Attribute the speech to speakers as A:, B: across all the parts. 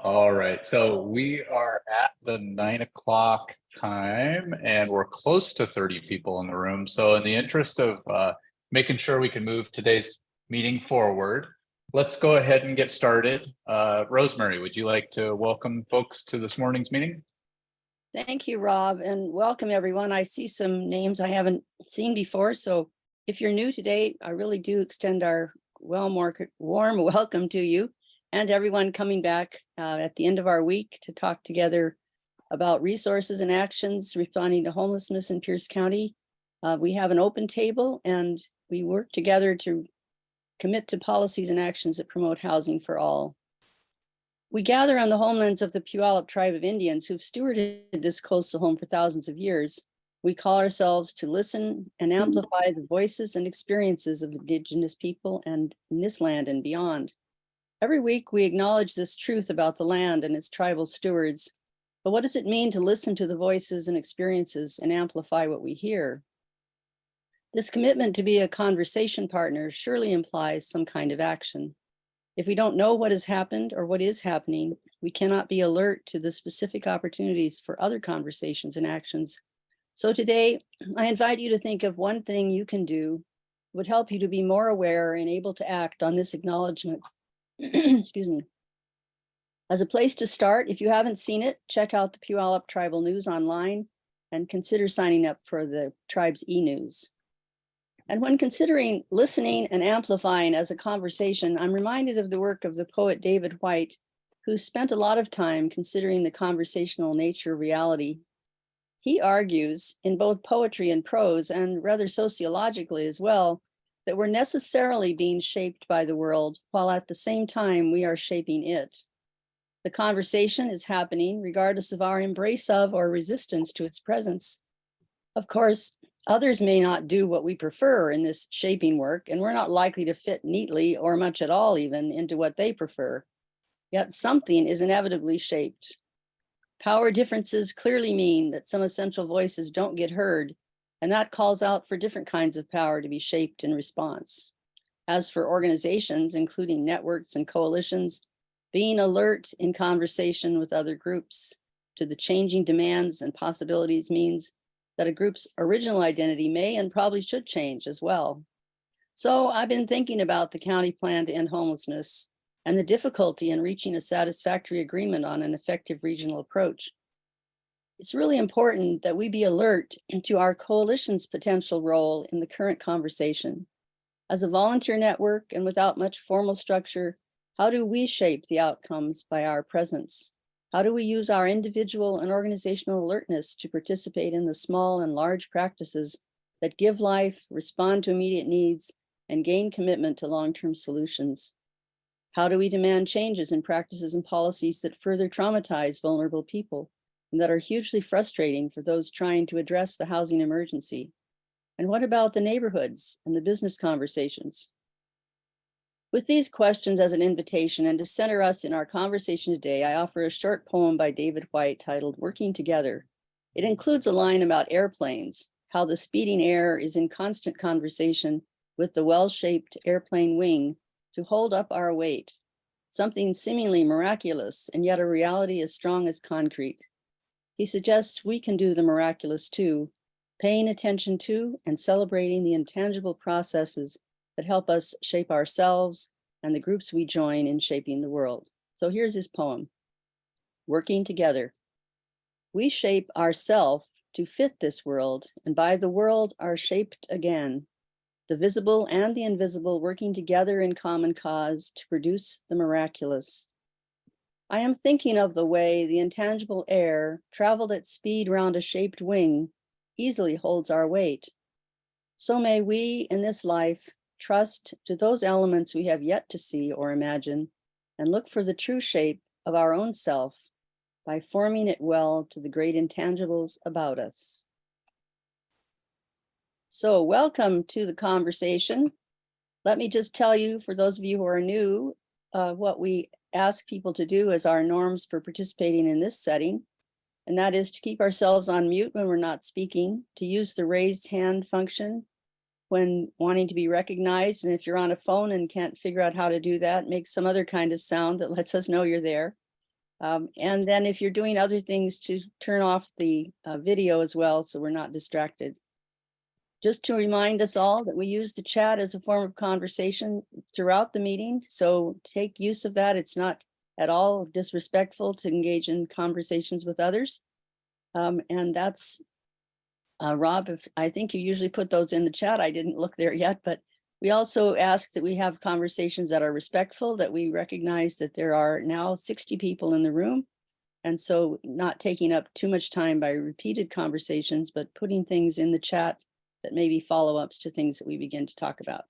A: All right, so we are at the 9 o'clock time and we're close to 30 people in the room. So in the interest of making sure we can move today's meeting forward, let's go ahead and get started. Rosemary, would you like to welcome folks to this morning's meeting?
B: Thank you, Rob, and welcome everyone. I see some names I haven't seen before, so if you're new today, I really do extend our warm welcome to you and everyone coming back at the end of our week to talk together about resources and actions responding to homelessness in Pierce County. We have an open table and we work together to commit to policies and actions that promote housing for all. We gather on the homelands of the Puyallup tribe of Indians who've stewarded this coastal home for thousands of years. We call ourselves to listen and amplify the voices and experiences of Indigenous people and in this land and beyond. Every week, we acknowledge this truth about the land and its tribal stewards. But what does it mean to listen to the voices and experiences and amplify what we hear? This commitment to be a conversation partner surely implies some kind of action. If we don't know what has happened or what is happening, we cannot be alert to the specific opportunities for other conversations and actions. So today, I invite you to think of one thing you can do that would help you to be more aware and able to act on this acknowledgement. Excuse me. As a place to start, if you haven't seen it, check out the Puyallup Tribal News online and consider signing up for the tribe's e-news. And when considering listening and amplifying as a conversation, I'm reminded of the work of the poet David White, who spent a lot of time considering the conversational nature of reality. He argues in both poetry and prose, and rather sociologically as well, that we're necessarily being shaped by the world, while at the same time we are shaping it. The conversation is happening regardless of our embrace of or resistance to its presence. Of course, others may not do what we prefer in this shaping work, and we're not likely to fit neatly or much at all even into what they prefer. Yet something is inevitably shaped. Power differences clearly mean that some essential voices don't get heard, and that calls out for different kinds of power to be shaped in response. As for organizations, including networks and coalitions, being alert in conversation with other groups to the changing demands and possibilities means that a group's original identity may and probably should change as well. So I've been thinking about the county plan to end homelessness and the difficulty in reaching a satisfactory agreement on an effective regional approach. It's really important that we be alert to our coalition's potential role in the current conversation. As a volunteer network and without much formal structure, how do we shape the outcomes by our presence? How do we use our individual and organizational alertness to participate in the small and large practices that give life, respond to immediate needs, and gain commitment to long-term solutions? How do we demand changes in practices and policies that further traumatize vulnerable people and that are hugely frustrating for those trying to address the housing emergency? And what about the neighborhoods and the business conversations? With these questions as an invitation and to center us in our conversation today, I offer a short poem by David White titled Working Together. It includes a line about airplanes, how the speeding air is in constant conversation with the well-shaped airplane wing to hold up our weight, something seemingly miraculous and yet a reality as strong as concrete. He suggests we can do the miraculous too, paying attention to and celebrating the intangible processes that help us shape ourselves and the groups we join in shaping the world. So here's his poem, Working Together. We shape ourself to fit this world, and by the world are shaped again, the visible and the invisible working together in common cause to produce the miraculous. I am thinking of the way the intangible air traveled at speed round a shaped wing easily holds our weight. So may we in this life trust to those elements we have yet to see or imagine, and look for the true shape of our own self by forming it well to the great intangibles about us. So welcome to the conversation. Let me just tell you, for those of you who are new, what we ask people to do as our norms for participating in this setting, and that is to keep ourselves on mute when we're not speaking, to use the raised hand function when wanting to be recognized. And if you're on a phone and can't figure out how to do that, make some other kind of sound that lets us know you're there. And then if you're doing other things, to turn off the video as well, so we're not distracted. Just to remind us all that we use the chat as a form of conversation throughout the meeting. So take use of that. It's not at all disrespectful to engage in conversations with others. And that's, Rob, I think you usually put those in the chat. I didn't look there yet, but we also ask that we have conversations that are respectful, that we recognize that there are now 60 people in the room. And so not taking up too much time by repeated conversations, but putting things in the chat that may be follow-ups to things that we begin to talk about.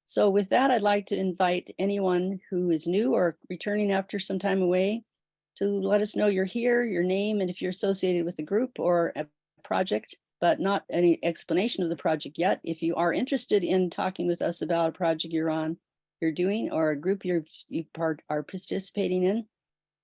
B: So with that, I'd like to invite anyone who is new or returning after some time away to let us know you're here, your name, and if you're associated with a group or a project, but not any explanation of the project yet. If you are interested in talking with us about a project you're doing, or a group you are participating in,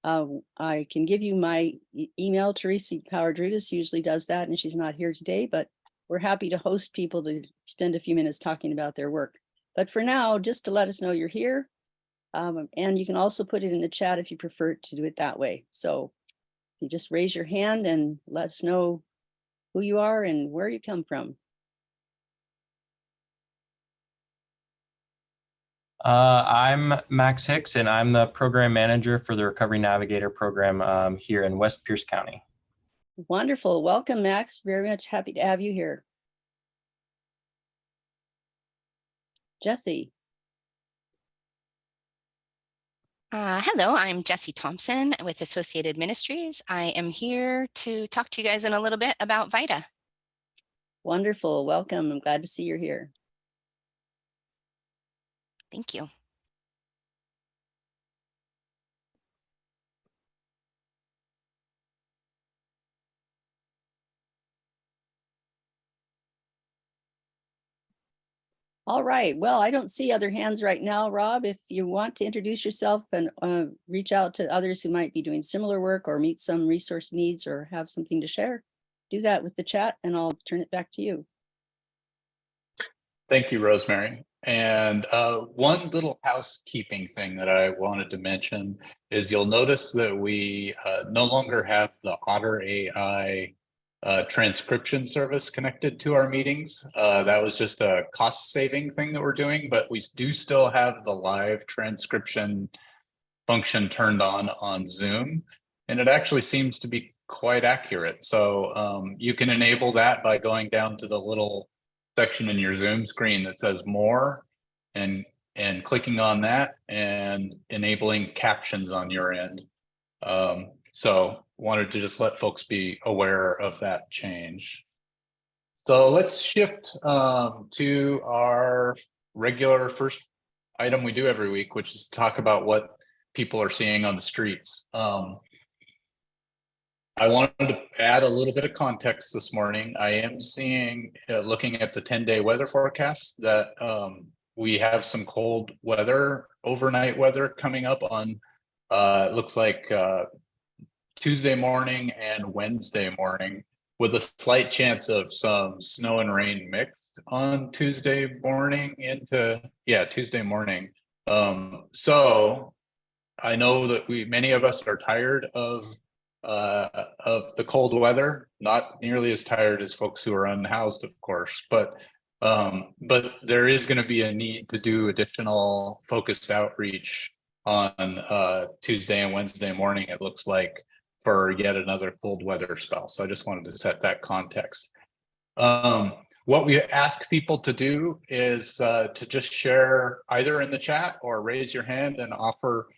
B: I can give you my email. Teresa Powerdrudas usually does that, and she's not here today, but we're happy to host people to spend a few minutes talking about their work. But for now, just to let us know you're here. And you can also put it in the chat if you prefer to do it that way. So you just raise your hand and let us know who you are and where you come from.
C: I'm Max Hicks, and I'm the program manager for the Recovery Navigator program here in West Pierce County.
B: Wonderful. Welcome, Max. Very much happy to have you here. Jesse.
D: Hello, I'm Jessie Thompson with Associated Ministries. I am here to talk to you guys in a little bit about VITA.
B: Wonderful. Welcome. I'm glad to see you're here.
D: Thank you.
B: All right. Well, I don't see other hands right now, Rob. If you want to introduce yourself and reach out to others who might be doing similar work or meet some resource needs or have something to share, do that with the chat and I'll turn it back to you.
A: Thank you, Rosemary. And one little housekeeping thing that I wanted to mention is you'll notice that we no longer have the Otter AI transcription service connected to our meetings. That was just a cost-saving thing that we're doing, but we do still have the live transcription function turned on Zoom, and it actually seems to be quite accurate. So you can enable that by going down to the little section in your Zoom screen that says more and clicking on that and enabling captions on your end. So wanted to just let folks be aware of that change. So let's shift to our regular first item we do every week, which is to talk about what people are seeing on the streets. I wanted to add a little bit of context this morning. I am seeing, looking at the 10-day weather forecast, that we have some cold weather, overnight weather coming up on, it looks like Tuesday morning and Wednesday morning, with a slight chance of some snow and rain mixed on Tuesday morning into, Tuesday morning. So I know that many of us are tired of the cold weather, not nearly as tired as folks who are unhoused, of course, but there is going to be a need to do additional focused outreach on Tuesday and Wednesday morning, it looks like, for yet another cold weather spell. So I just wanted to set that context. What we ask people to do is to just share either in the chat or raise your hand and offer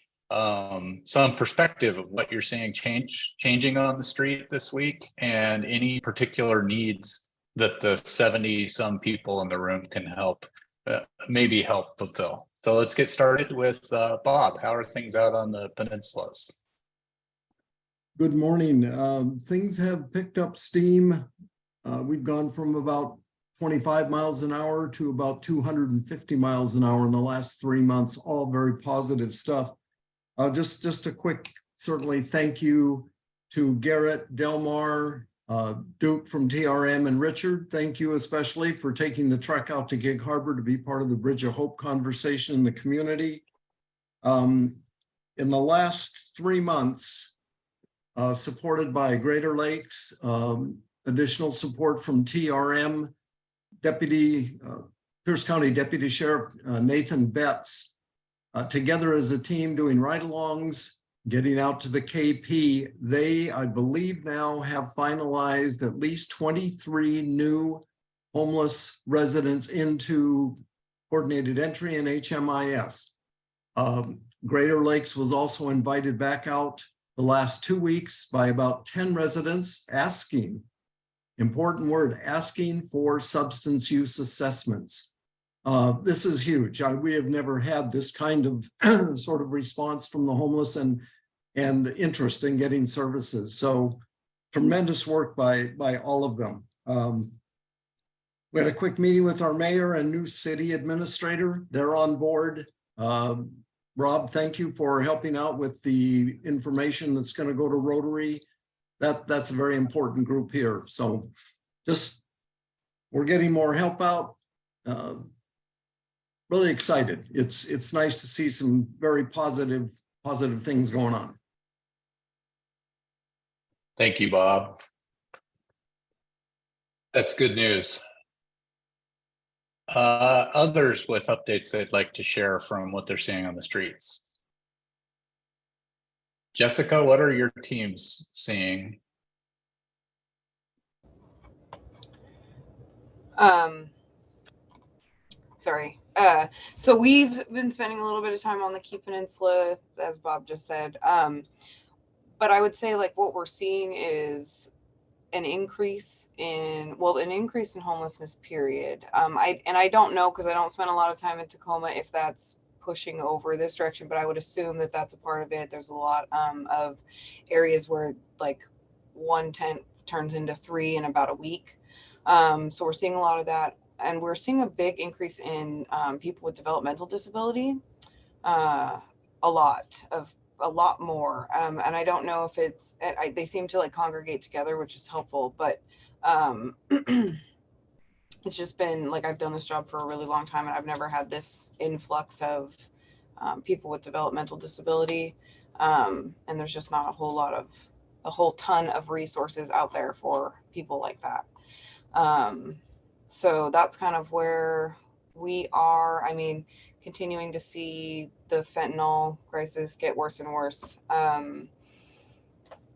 A: some perspective of what you're seeing changing on the street this week, and any particular needs that the 70 some people in the room can help, maybe help fulfill. So let's get started with Bob. How are things out on the peninsulas?
E: Good morning. Things have picked up steam. We've gone from about 25 miles an hour to about 250 miles an hour in the last 3 months, all very positive stuff. Just a quick, certainly thank you to Garrett, Delmar, Duke from TRM, and Richard. Thank you especially for taking the trek out to Gig Harbor to be part of the Bridge of Hope conversation in the community. In the last 3 months, supported by Greater Lakes, additional support from TRM, Pierce County Deputy Sheriff Nathan Betts, together as a team doing ride-alongs, getting out to the KP. They, I believe, now have finalized at least 23 new homeless residents into coordinated entry and HMIS. Greater Lakes was also invited back out the last 2 weeks by about 10 residents asking, important word, asking for substance use assessments. This is huge. We have never had this kind of sort of response from the homeless and interest in getting services. So tremendous work by all of them. We had a quick meeting with our mayor and new city administrator. They're on board. Rob, thank you for helping out with the information that's going to go to Rotary. That's a very important group here. So just, we're getting more help out. Really excited. It's nice to see some very positive things going on.
A: Thank you, Bob. That's good news. Others with updates they'd like to share from what they're seeing on the streets. Jessica, what are your teams seeing?
F: Sorry. So we've been spending a little bit of time on the Key Peninsula, as Bob just said. But I would say, like, what we're seeing is an increase in homelessness, period. I don't know, because I don't spend a lot of time in Tacoma, if that's pushing over this direction, but I would assume that that's a part of it. There's a lot of areas where like 1 tent turns into 3 in about a week. So we're seeing a lot of that, and we're seeing a big increase in people with developmental disability, a lot more. And I don't know if it's, they seem to like congregate together, which is helpful, but it's just been like, I've done this job for a really long time and I've never had this influx of people with developmental disability. And there's just not a whole ton of resources out there for people like that. So that's kind of where we are. I mean, continuing to see the fentanyl crisis get worse and worse.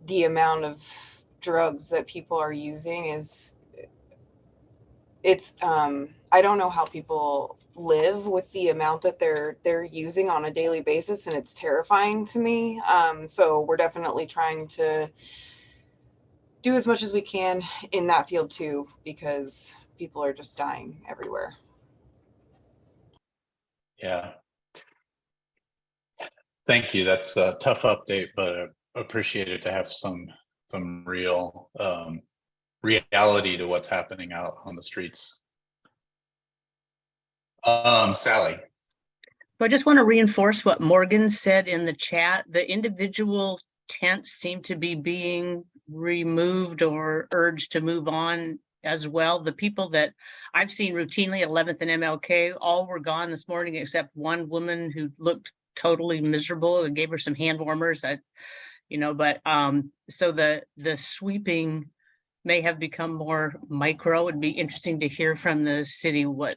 F: The amount of drugs that people are using I don't know how people live with the amount that they're using on a daily basis, and it's terrifying to me. So we're definitely trying to do as much as we can in that field too, because people are just dying everywhere.
A: Yeah. Thank you. That's a tough update, but I appreciate it to have some real reality to what's happening out on the streets. Sally.
G: So I just want to reinforce what Morgan said in the chat. The individual tents seem to be being removed or urged to move on as well. The people that I've seen routinely at 11th and MLK, all were gone this morning except one woman who looked totally miserable and gave her some hand warmers. So the sweeping may have become more micro. It'd be interesting to hear from the city what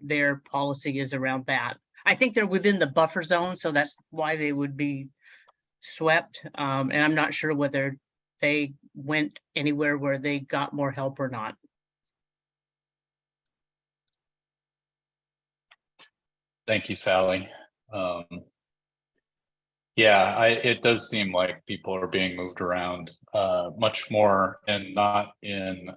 G: their policy is around that. I think they're within the buffer zone, so that's why they would be swept. And I'm not sure whether they went anywhere where they got more help or not.
A: Thank you, Sally. Yeah, it does seem like people are being moved around much more, and not in,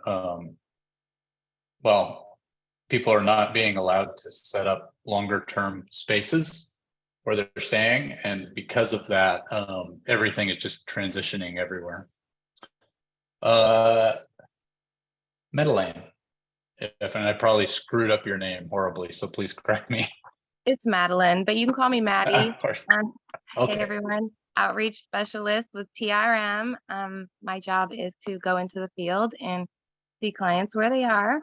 A: people are not being allowed to set up longer term spaces where they're staying. And because of that, everything is just transitioning everywhere. Medellin, and I probably screwed up your name horribly, so please correct me.
H: It's Madeline, but you can call me Maddie.
A: Of course.
H: Hey everyone, outreach specialist with TRM. My job is to go into the field and see clients where they are.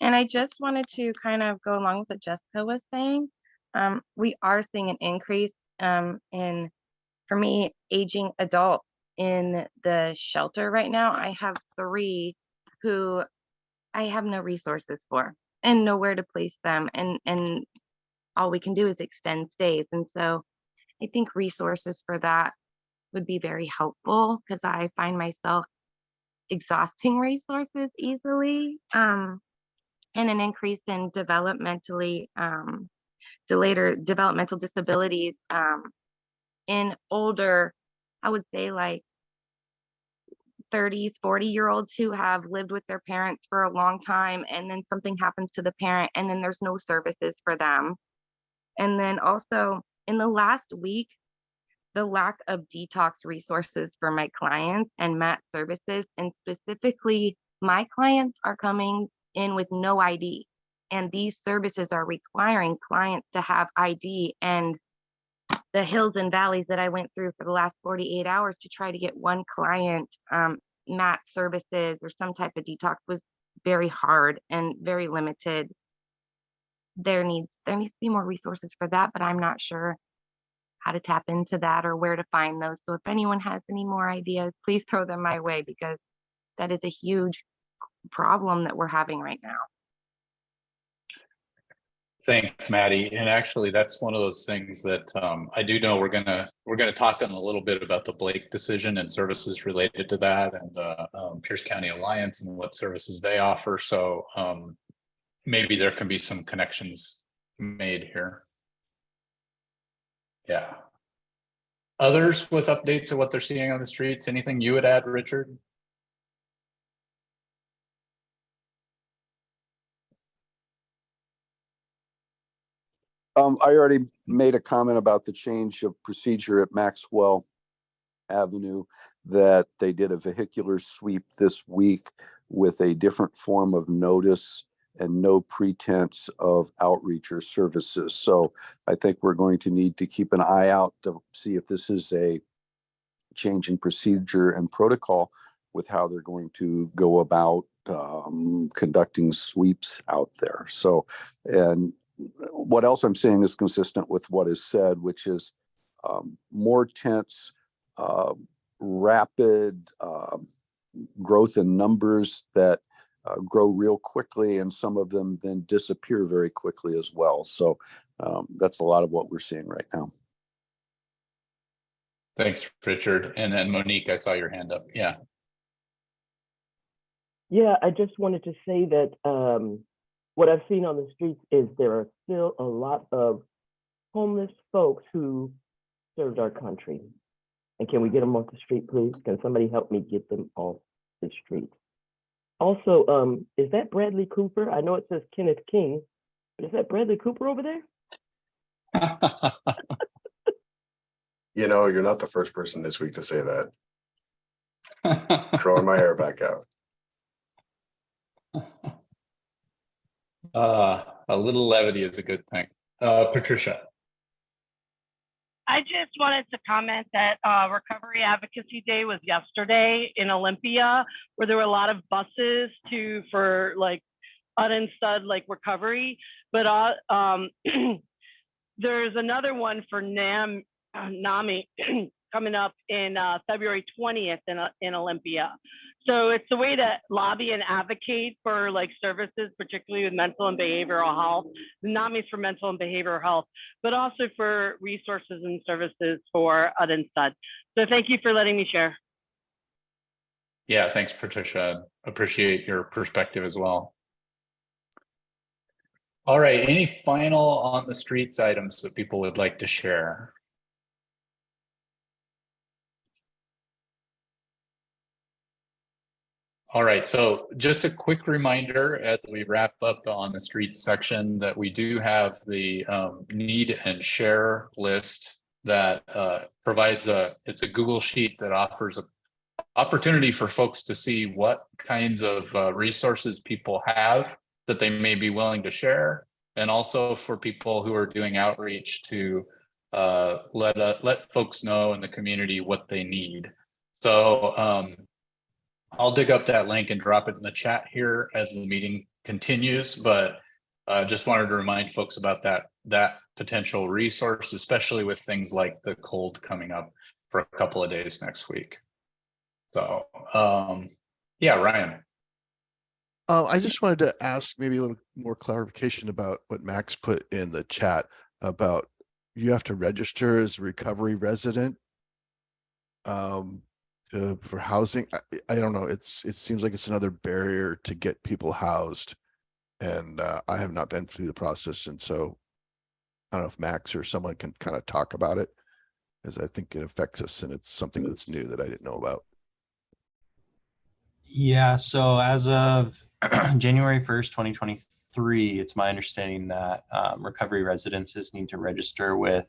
H: And I just wanted to kind of go along with what Jessica was saying. We are seeing an increase in, for me, aging adults in the shelter right now, I have 3 who I have no resources for and nowhere to place them. And all we can do is extend stays. And so I think resources for that would be very helpful because I find myself exhausting resources easily. And an increase in developmentally delayed or developmental disabilities in older, I would say like 30s, 40-year-olds who have lived with their parents for a long time, and then something happens to the parent, and then there's no services for them. And then also in the last week, the lack of detox resources for my clients and MAT services, and specifically my clients are coming in with no ID, and these services are requiring clients to have ID. And the hills and valleys that I went through for the last 48 hours to try to get one client MAT services or some type of detox was very hard and very limited. There needs to be more resources for that, but I'm not sure how to tap into that or where to find those. So if anyone has any more ideas, please throw them my way, because that is a huge problem that we're having right now.
A: Thanks, Maddie. And actually, that's one of those things that I do know we're gonna talk on a little bit about the Blake decision and services related to that, and the Pierce County Alliance and what services they offer. So maybe there can be some connections made here. Yeah. Others with updates of what they're seeing on the streets? Anything you would add, Richard?
I: I already made a comment about the change of procedure at Maxwell Avenue, that they did a vehicular sweep this week with a different form of notice and no pretense of outreach or services. So I think we're going to need to keep an eye out to see if this is a change in procedure and protocol with how they're going to go about conducting sweeps out there. So, and what else I'm saying is consistent with what is said, which is more tents, rapid growth in numbers that grow real quickly, and some of them then disappear very quickly as well. So that's a lot of what we're seeing right now.
A: Thanks, Richard. And then Monique, I saw your hand up. Yeah.
J: Yeah, I just wanted to say that what I've seen on the streets is there are still a lot of homeless folks who served our country. And can we get them off the street, please? Can somebody help me get them off the street? Also, is that Bradley Cooper? I know it says Kenneth King, but is that Bradley Cooper over there?
K: You know, you're not the first person this week to say that. Growing my hair back out.
A: A little levity is a good thing. Patricia.
L: I just wanted to comment that Recovery Advocacy Day was yesterday in Olympia, where there were a lot of buses for like uninstalled like recovery, but there's another one for NAMI coming up in February 20th in Olympia. So it's a way to lobby and advocate for like services, particularly with mental and behavioral health, not just for mental and behavioral health, but also for resources and services for uninstalled. So thank you for letting me share.
A: Yeah, thanks, Patricia. Appreciate your perspective as well. All right, any final on the streets items that people would like to share? All right, so just a quick reminder as we wrap up the on the streets section that we do have the need and share list that provides it's a Google sheet that offers an opportunity for folks to see what kinds of resources people have that they may be willing to share, and also for people who are doing outreach to let folks know in the community what they need. So I'll dig up that link and drop it in the chat here as the meeting continues, but just wanted to remind folks about that potential resource, especially with things like the cold coming up for a couple of days next week. So, yeah, Ryan.
M: I just wanted to ask maybe a little more clarification about what Max put in the chat about you have to register as a recovery resident for housing. I don't know. It seems like it's another barrier to get people housed. And I have not been through the process. And so I don't know if Max or someone can kind of talk about it, because I think it affects us and it's something that's new that I didn't know about.
C: Yeah, so as of January 1st, 2023, it's my understanding that recovery residences need to register with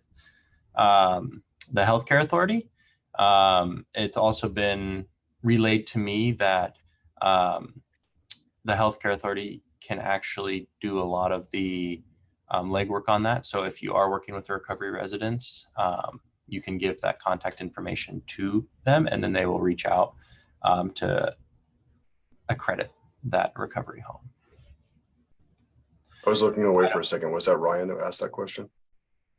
C: the healthcare authority. It's also been relayed to me that the healthcare authority can actually do a lot of the legwork on that. So if you are working with a recovery residence, you can give that contact information to them, and then they will reach out to accredit that recovery home.
K: I was looking away for a second. Was that Ryan who asked that question?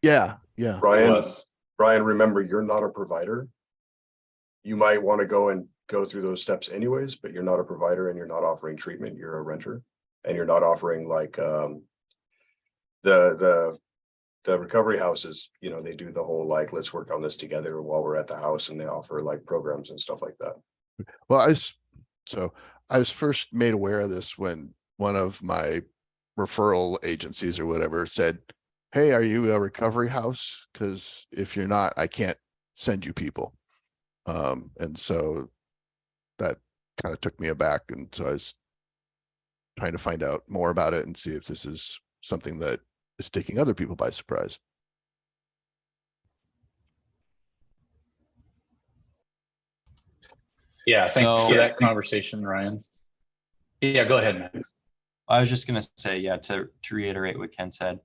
M: Yeah.
K: Ryan, remember, you're not a provider. You might want to go through those steps anyways, but you're not a provider and you're not offering treatment. You're a renter, and you're not offering like the recovery houses, they do the whole like, let's work on this together while we're at the house, and they offer like programs and stuff like that.
M: Well, I was first made aware of this when one of my referral agencies or whatever said, "Hey, are you a recovery house? Because if you're not, I can't send you people." And so that kind of took me aback. And so I was trying to find out more about it and see if this is something that is taking other people by surprise.
A: Yeah, thanks for that conversation, Ryan. Yeah, go ahead, Max.
C: I was just going to say, yeah, to reiterate what Ken said,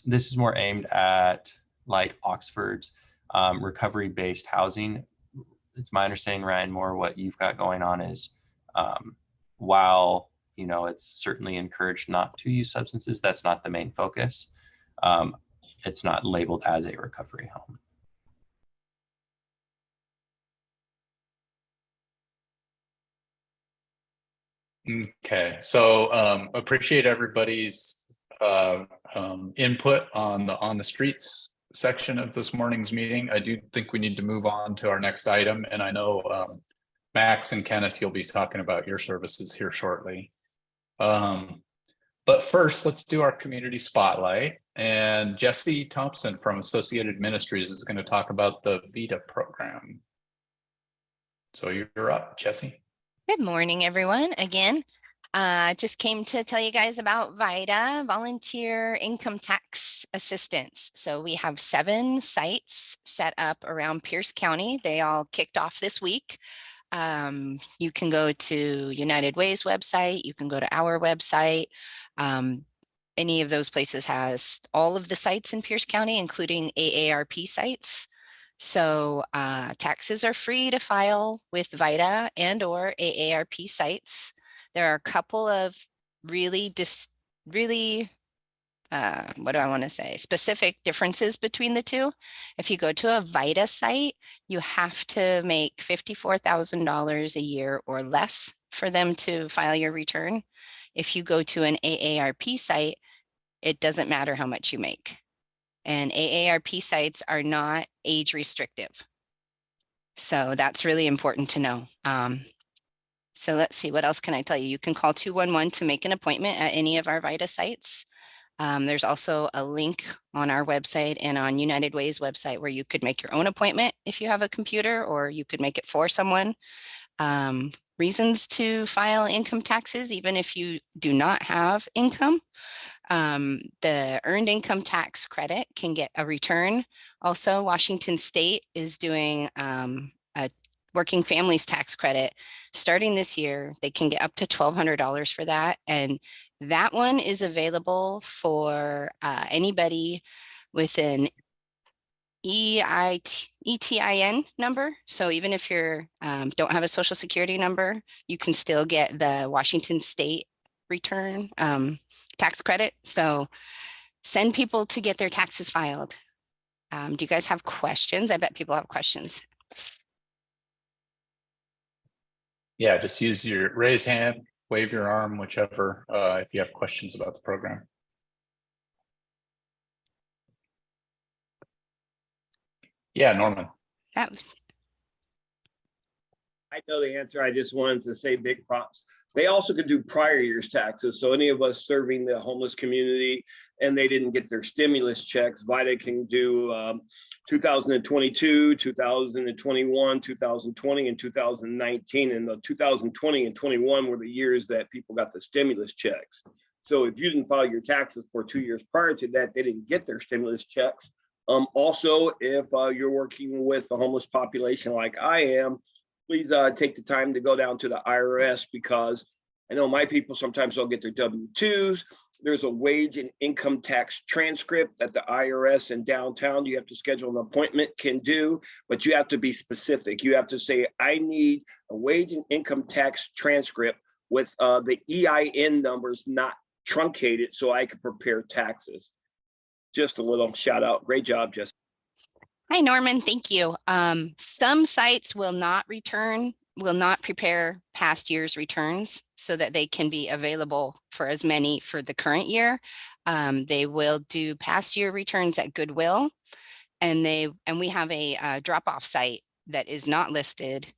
C: this is more aimed at like Oxford's recovery-based housing. It's my understanding, Ryan, more what you've got going on is while, it's certainly encouraged not to use substances, that's not the main focus. It's not labeled as a recovery home.
A: Okay, so appreciate everybody's input on the streets section of this morning's meeting. I do think we need to move on to our next item, and I know Max and Kenneth, you'll be talking about your services here shortly. But first, let's do our community spotlight. And Jesse Thompson from Associated Ministries is going to talk about the VITA program. So you're up, Jesse.
D: Good morning, everyone. Again, just came to tell you guys about VITA, Volunteer Income Tax Assistance. So we have 7 sites set up around Pierce County. They all kicked off this week. You can go to United Way's website. You can go to our website. Any of those places has all of the sites in Pierce County, including AARP sites. So taxes are free to file with VITA and or AARP sites. There are a couple of really what do I want to say? Specific differences between the two. If you go to a VITA site, you have to make $54,000 a year or less for them to file your return. If you go to an AARP site, it doesn't matter how much you make. And AARP sites are not age restrictive. So that's really important to know. So let's see, what else can I tell you? You can call 211 to make an appointment at any of our VITA sites. There's also a link on our website and on United Way's website where you could make your own appointment if you have a computer, or you could make it for someone. Reasons to file income taxes, even if you do not have income. The earned income tax credit can get a return. Also, Washington State is doing a working families tax credit. Starting this year, they can get up to $1,200 for that. And that one is available for anybody with an ETIN number. So even if you don't have a social security number, you can still get the Washington State return tax credit. So send people to get their taxes filed. Do you guys have questions? I bet people have questions.
A: yeah, just use your raise hand, wave your arm, whichever, if you have questions about the program. Yeah, Norman.
D: That was,
N: I know the answer. I just wanted to say big props. They also could do prior year's taxes. So any of us serving the homeless community and they didn't get their stimulus checks, VITA can do 2022, 2021, 2020, and 2019. And the 2020 and 21 were the years that people got the stimulus checks. So if you didn't file your taxes for 2 years prior to that, they didn't get their stimulus checks. Also, if you're working with the homeless population like I am, please take the time to go down to the IRS, because I know my people sometimes don't get their W-2s. There's a wage and income tax transcript that the IRS in downtown, you have to schedule an appointment, can do, but you have to be specific. You have to say, I need a wage and income tax transcript with the EIN numbers not truncated so I can prepare taxes. Just a little shout out. Great job, Jessica.
D: hi, Norman. Thank you. Some sites will not prepare past year's returns so that they can be available for as many for the current year. They will do past year returns at Goodwill, and we have a drop-off site that is not listed.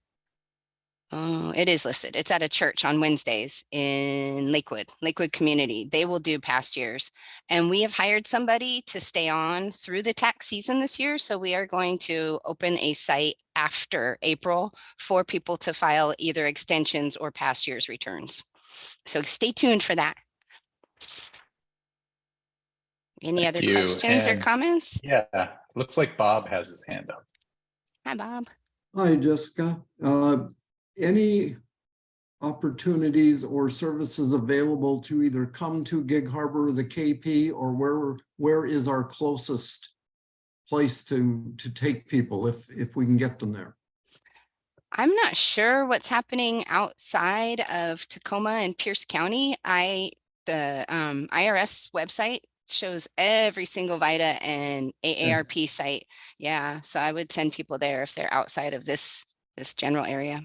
D: It is listed. It's at a church on Wednesdays in Lakewood community. They will do past years. And we have hired somebody to stay on through the tax season this year. So we are going to open a site after April for people to file either extensions or past years returns. So stay tuned for that. Any other questions or comments?
A: Yeah, looks like Bob has his hand up.
D: Hi, Bob.
E: Hi, Jessica. Any opportunities or services available to either come to Gig Harbor or the KP, or where is our closest place to take people if we can get them there?
D: I'm not sure what's happening outside of Tacoma and Pierce County. The IRS website shows every single VITA and AARP site. Yeah, so I would send people there if they're outside of this general area.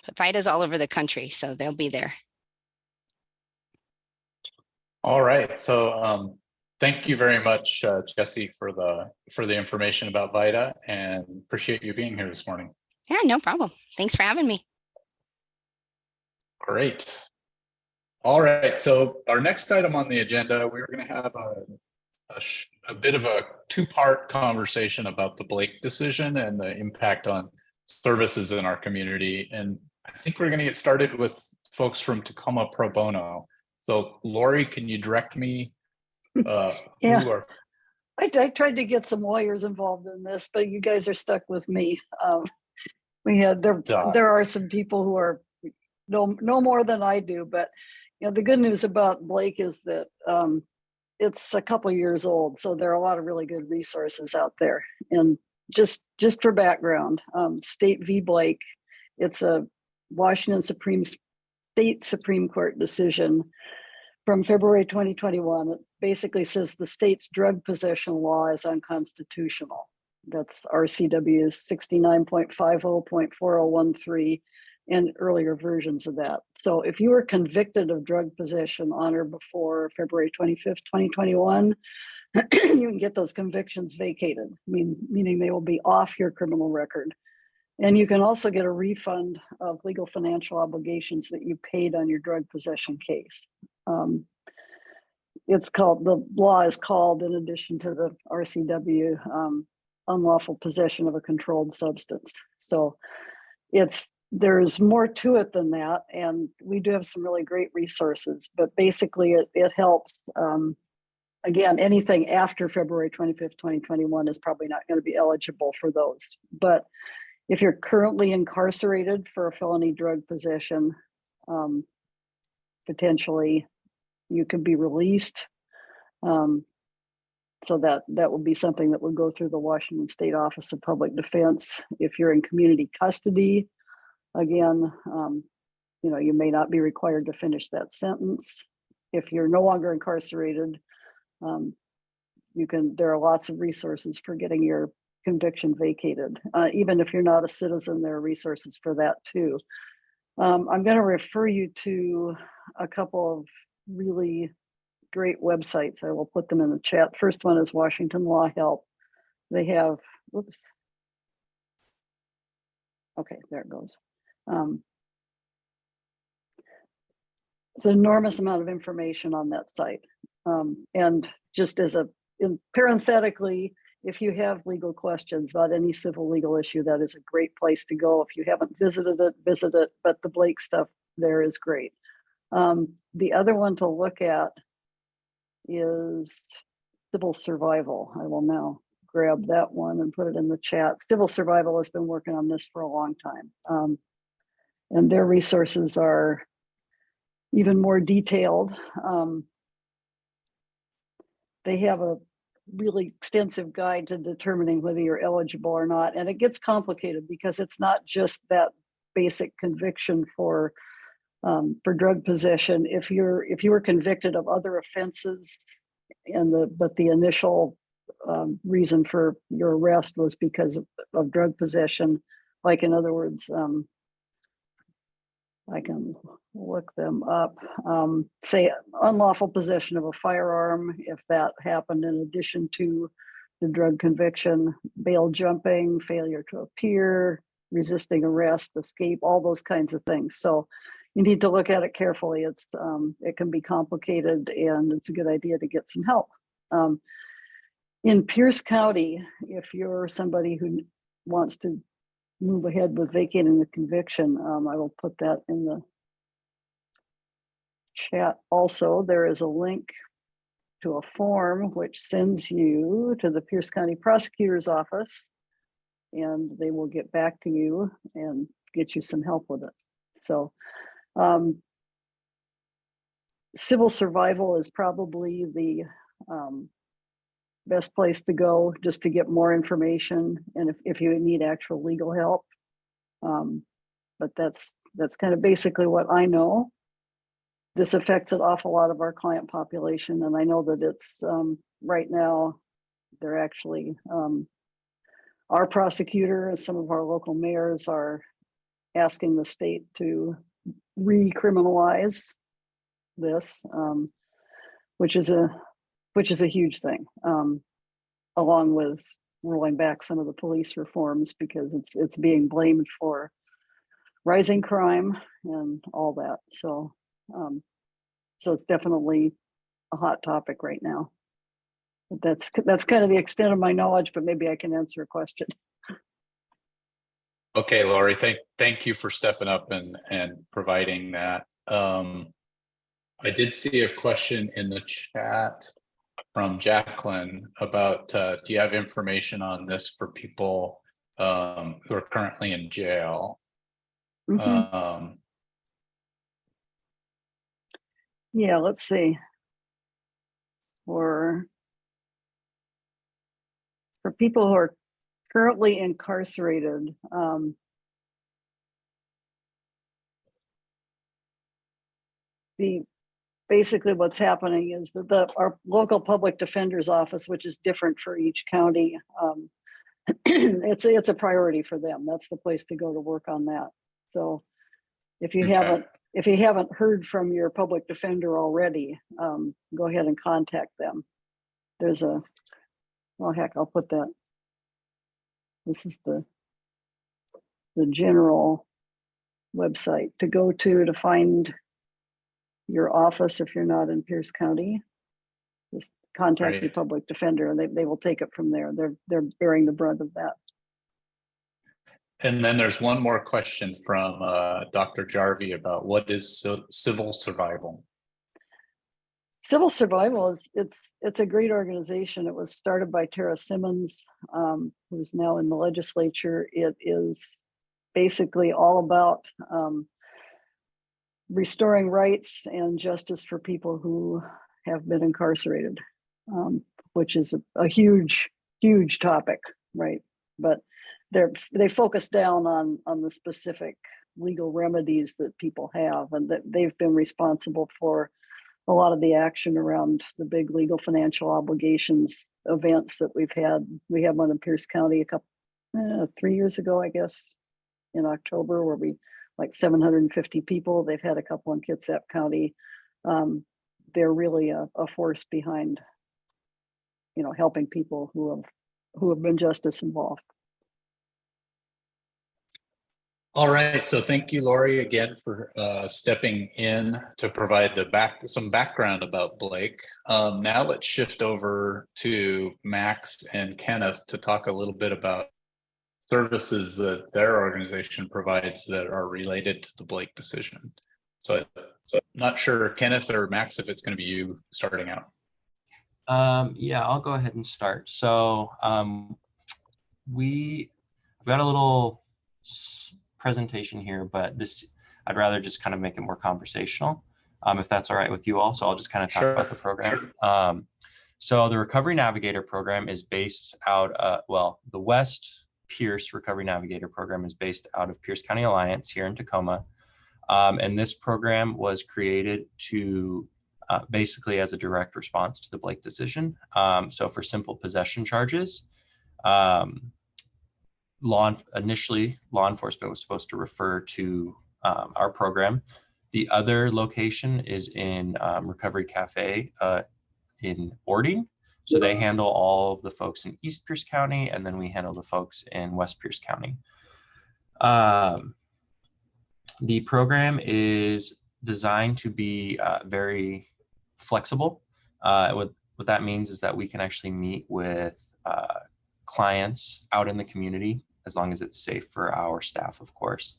D: But VITA's all over the country, so they'll be there.
A: All right, so thank you very much, Jesse, for the information about VITA, and appreciate you being here this morning.
D: Yeah, no problem. Thanks for having me.
A: Great. All right, so our next item on the agenda, we're going to have a bit of a two-part conversation about the Blake decision and the impact on services in our community. And I think we're going to get started with folks from Tacoma Pro Bono. So Lori, can you direct me?
O: Yeah, I tried to get some lawyers involved in this, but you guys are stuck with me. There are some people who are no more than I do, but you know, the good news about Blake is that it's a couple years old, so there are a lot of really good resources out there. And just for background, State v. Blake, it's a Washington State Supreme Court decision from February 2021. It basically says the state's drug possession law is unconstitutional. That's RCW 69.50.4013 and earlier versions of that. So if you were convicted of drug possession on or before February 25th, 2021, you can get those convictions vacated, meaning they will be off your criminal record. And you can also get a refund of legal financial obligations that you paid on your drug possession case. The law is called, in addition to the RCW, unlawful possession of a controlled substance. So there's more to it than that. And we do have some really great resources, but basically it helps. Again, anything after February 25th, 2021 is probably not going to be eligible for those. But if you're currently incarcerated for a felony drug possession, potentially you could be released. So that will be something that would go through the Washington State Office of Public Defense. If you're in community custody, again, you may not be required to finish that sentence. If you're no longer incarcerated, there are lots of resources for getting your conviction vacated. Even if you're not a citizen, there are resources for that too. I'm going to refer you to a couple of really great websites. I will put them in the chat. First one is Washington Law Help. They have, whoops. Okay, there it goes. It's an enormous amount of information on that site. And just as parenthetically, if you have legal questions about any civil legal issue, that is a great place to go. If you haven't visited it, visit it, but the Blake stuff there is great. The other one to look at is Civil Survival. I will now grab that one and put it in the chat. Civil Survival has been working on this for a long time. And their resources are even more detailed. They have a really extensive guide to determining whether you're eligible or not. And it gets complicated because it's not just that basic conviction for drug possession. If you were convicted of other offenses but the initial reason for your arrest was because of drug possession, like in other words, I can look them up. Say unlawful possession of a firearm, if that happened in addition to the drug conviction, bail jumping, failure to appear, resisting arrest, escape, all those kinds of things. So you need to look at it carefully. It can be complicated, and it's a good idea to get some help. In Pierce County, if you're somebody who wants to move ahead with vacating the conviction, I will put that in the chat also. There is a link to a form which sends you to the Pierce County Prosecutor's Office, and they will get back to you and get you some help with it. So Civil Survival is probably the best place to go just to get more information, and if you need actual legal help. But that's kind of basically what I know. This affects an awful lot of our client population, and I know that it's right now they're actually our prosecutor and some of our local mayors are asking the state to recriminalize this, which is a huge thing, along with rolling back some of the police reforms because it's being blamed for rising crime and all that. So it's definitely a hot topic right now. But that's kind of the extent of my knowledge, but maybe I can answer a question.
A: Okay, Lori, thank you for stepping up and providing that. I did see a question in the chat from Jacqueline about, do you have information on this for people who are currently in jail?
O: Mm-hmm. Yeah, let's see. For people who are currently incarcerated, basically what's happening is that our local public defender's office, which is different for each county, it's a priority for them. That's the place to go to work on that. So if you haven't heard from your public defender already, go ahead and contact them. There's well, heck, I'll put that. This is the general website to go to find your office if you're not in Pierce County. Just contact your public defender, and they will take it from there. They're bearing the brunt of that.
A: And then there's one more question from Dr. Jarvie about what is Civil Survival?
O: Civil Survival is it's a great organization. It was started by Tara Simmons, who's now in the legislature. It is basically all about restoring rights and justice for people who have been incarcerated, which is a huge topic, right? But they focus down on the specific legal remedies that people have, and that they've been responsible for a lot of the action around the big legal financial obligations events that we've had. We had one in Pierce County a couple, 3 years ago, I guess, in October, where we like 750 people. They've had a couple in Kitsap County. They're really a force behind, helping people who have been justice involved.
A: All right, so thank you, Lori, again for stepping in to provide some background about Blake. Now let's shift over to Max and Kenneth to talk a little bit about services that their organization provides that are related to the Blake decision. So not sure, Kenneth or Max, if it's going to be you starting out.
C: Yeah, I'll go ahead and start. So we've got a little presentation here, but I'd rather just kind of make it more conversational, if that's all right with you all. So I'll just kind of talk about the program. So the Recovery Navigator program is based out, the West Pierce Recovery Navigator program is based out of Pierce County Alliance here in Tacoma. And this program was created to basically as a direct response to the Blake decision. So for simple possession charges, initially law enforcement was supposed to refer to our program. The other location is in Recovery Cafe in Ording. So they handle all of the folks in East Pierce County, and then we handle the folks in West Pierce County. The program is designed to be very flexible. What that means is that we can actually meet with clients out in the community, as long as it's safe for our staff, of course.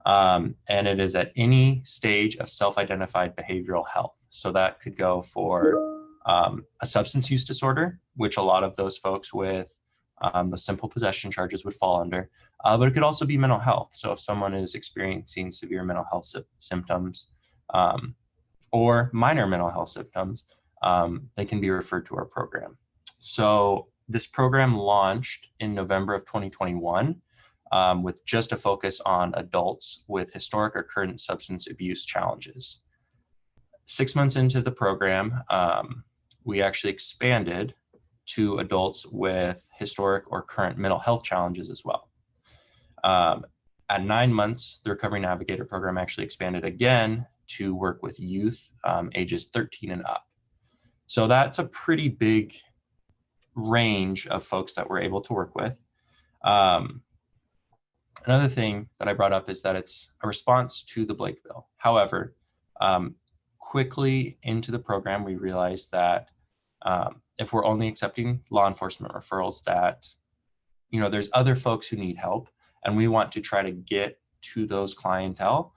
C: And it is at any stage of self-identified behavioral health. So that could go for a substance use disorder, which a lot of those folks with the simple possession charges would fall under, but it could also be mental health. So if someone is experiencing severe mental health symptoms or minor mental health symptoms, they can be referred to our program. So this program launched in November of 2021 with just a focus on adults with historic or current substance abuse challenges. 6 months into the program, we actually expanded to adults with historic or current mental health challenges as well. At 9 months, the Recovery Navigator program actually expanded again to work with youth ages 13 and up. So that's a pretty big range of folks that we're able to work with. Another thing that I brought up is that it's a response to the Blake bill. However, quickly into the program, we realized that if we're only accepting law enforcement referrals, that there's other folks who need help, and we want to try to get to those clientele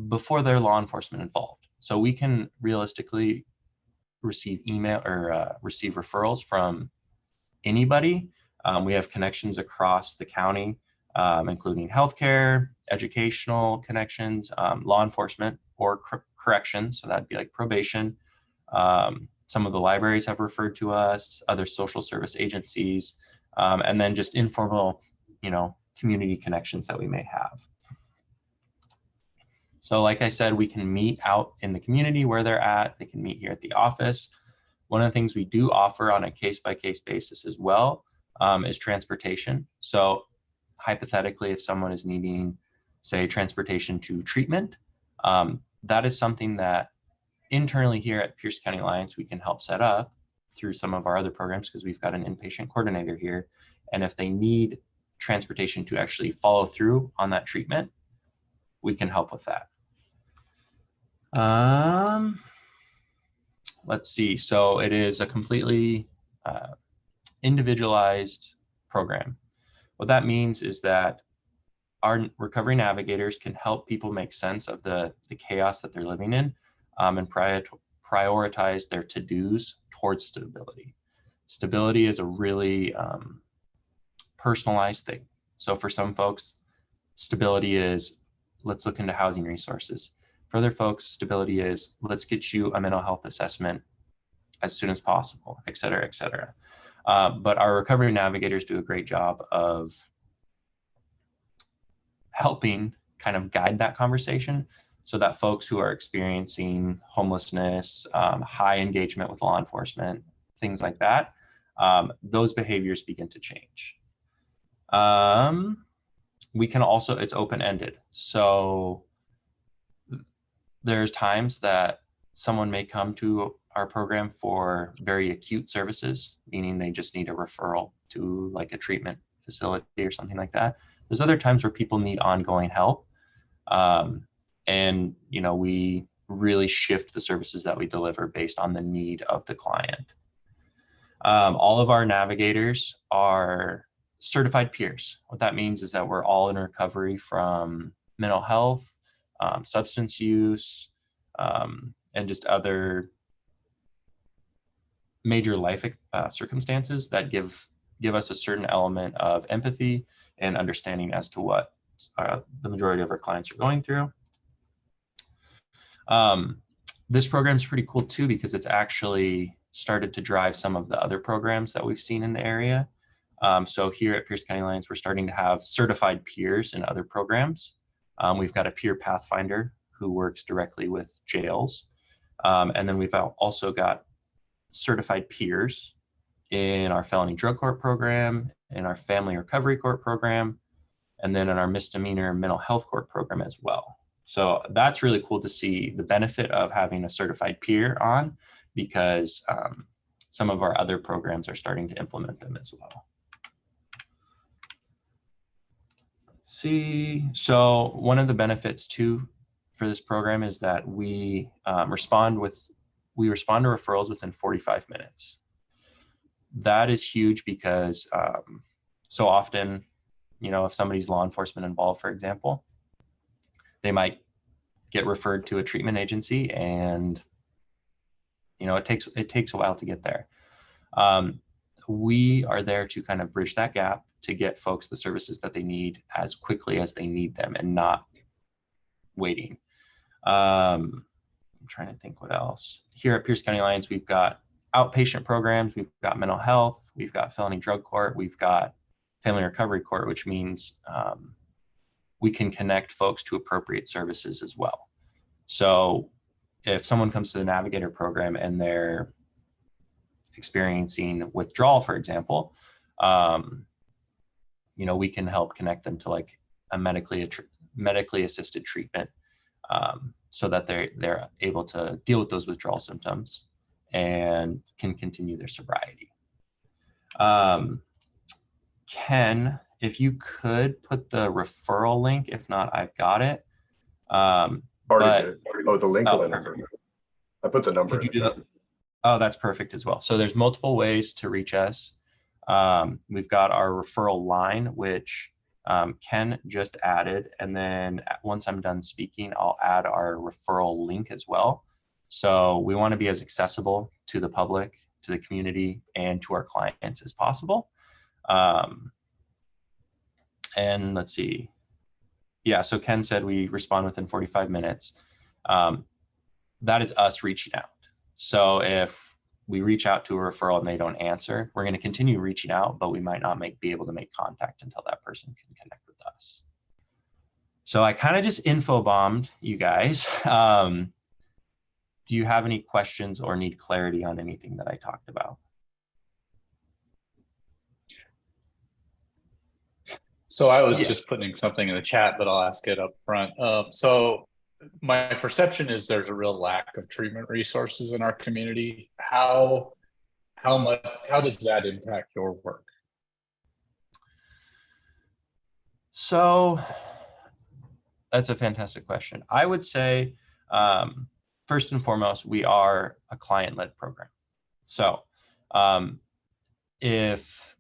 C: before they're law enforcement involved. So we can realistically receive email or receive referrals from anybody. We have connections across the county, including healthcare, educational connections, law enforcement, or corrections. So that'd be like probation. Some of the libraries have referred to us, other social service agencies, and then just informal, community connections that we may have. So like I said, we can meet out in the community where they're at. They can meet here at the office. One of the things we do offer on a case-by-case basis as well is transportation. So hypothetically, if someone is needing, say, transportation to treatment, that is something that internally here at Pierce County Alliance, we can help set up through some of our other programs because we've got an inpatient coordinator here. And if they need transportation to actually follow through on that treatment, we can help with that. Let's see. So it is a completely individualized program. What that means is that our recovery navigators can help people make sense of the chaos that they're living in and prioritize their to-dos towards stability. Stability is a really personalized thing. So for some folks, stability is, let's look into housing resources. For other folks, stability is, let's get you a mental health assessment as soon as possible, et cetera, et cetera. But our recovery navigators do a great job of helping kind of guide that conversation so that folks who are experiencing homelessness, high engagement with law enforcement, things like that, those behaviors begin to change. We can also, it's open-ended. So there's times that someone may come to our program for very acute services, meaning they just need a referral to like a treatment facility or something like that. There's other times where people need ongoing help. And, you know, we really shift the services that we deliver based on the need of the client. All of our navigators are certified peers. What that means is that we're all in recovery from mental health, substance use, and just other major life circumstances that give us a certain element of empathy and understanding as to what the majority of our clients are going through. This program is pretty cool too, because it's actually started to drive some of the other programs that we've seen in the area. So here at Pierce County Alliance, we're starting to have certified peers in other programs. We've got a peer pathfinder who works directly with jails. And then we've also got certified peers in our felony drug court program, in our family recovery court program, and then in our misdemeanor mental health court program as well. So that's really cool to see the benefit of having a certified peer on, because some of our other programs are starting to implement them as well. Let's see. So one of the benefits too for this program is that we respond to referrals within 45 minutes. That is huge because so often, you know, if somebody's law enforcement involved, for example, they might get referred to a treatment agency, and you know, it takes a while to get there. We are there to kind of bridge that gap to get folks the services that they need as quickly as they need them and not waiting. I'm trying to think what else. Here at Pierce County Alliance, we've got outpatient programs, we've got mental health, we've got felony drug court, we've got family recovery court, which means we can connect folks to appropriate services as well. So if someone comes to the Navigator program and they're experiencing withdrawal, for example, you know, we can help connect them to like a medically assisted treatment, so that they're able to deal with those withdrawal symptoms and can continue their sobriety. Ken, if you could put the referral link, if not, I've got it.
K: Already did it. Oh, the link or the number? I put the number in the chat.
C: Oh, that's perfect as well. So there's multiple ways to reach us. We've got our referral line, which Ken just added. And then once I'm done speaking, I'll add our referral link as well. So we want to be as accessible to the public, to the community, and to our clients as possible. And let's see. Yeah, so Ken said we respond within 45 minutes. That is us reaching out. So if we reach out to a referral and they don't answer, we're going to continue reaching out, but we might not be able to make contact until that person can connect with us. So I kind of just info bombed you guys. Do you have any questions or need clarity on anything that I talked about?
A: So I was just putting something in the chat, but I'll ask it up front. So my perception is there's a real lack of treatment resources in our community. How does that impact your work?
C: So that's a fantastic question. I would say, first and foremost, we are a client-led program. So if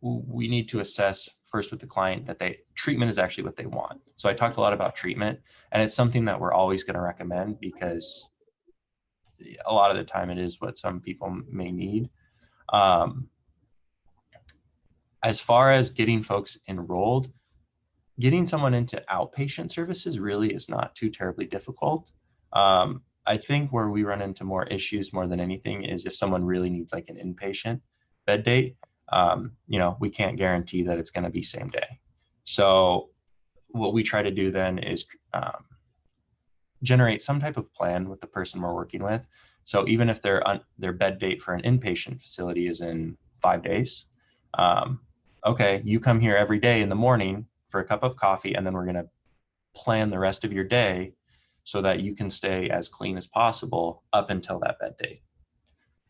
C: we need to assess first with the client that treatment is actually what they want. So I talked a lot about treatment, and it's something that we're always going to recommend because a lot of the time it is what some people may need. As far as getting folks enrolled, getting someone into outpatient services really is not too terribly difficult. I think where we run into more issues more than anything is if someone really needs like an inpatient bed date. You know, we can't guarantee that it's going to be same day. So what we try to do then is generate some type of plan with the person we're working with. So even if their bed date for an inpatient facility is in 5 days. Okay, you come here every day in the morning for a cup of coffee, and then we're going to plan the rest of your day so that you can stay as clean as possible up until that bed date.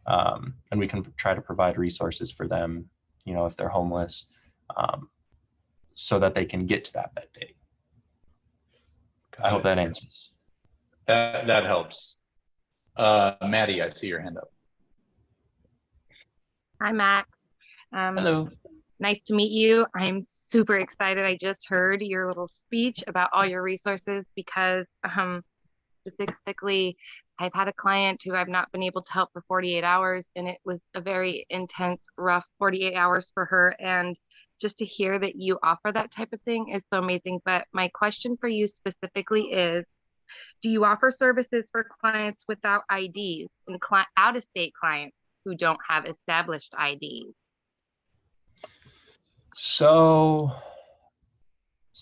C: And we can try to provide resources for them, you know, if they're homeless, so that they can get to that bed date. I hope that answers.
A: That helps. Maddie, I see your hand up.
H: Hi, Max.
C: Hello.
H: Nice to meet you. I'm super excited. I just heard your little speech about all your resources because specifically, I've had a client who I've not been able to help for 48 hours, and it was a very intense, rough 48 hours for her. And just to hear that you offer that type of thing is so amazing. But my question for you specifically is, do you offer services for clients without IDs and out-of-state clients who don't have established IDs?
C: So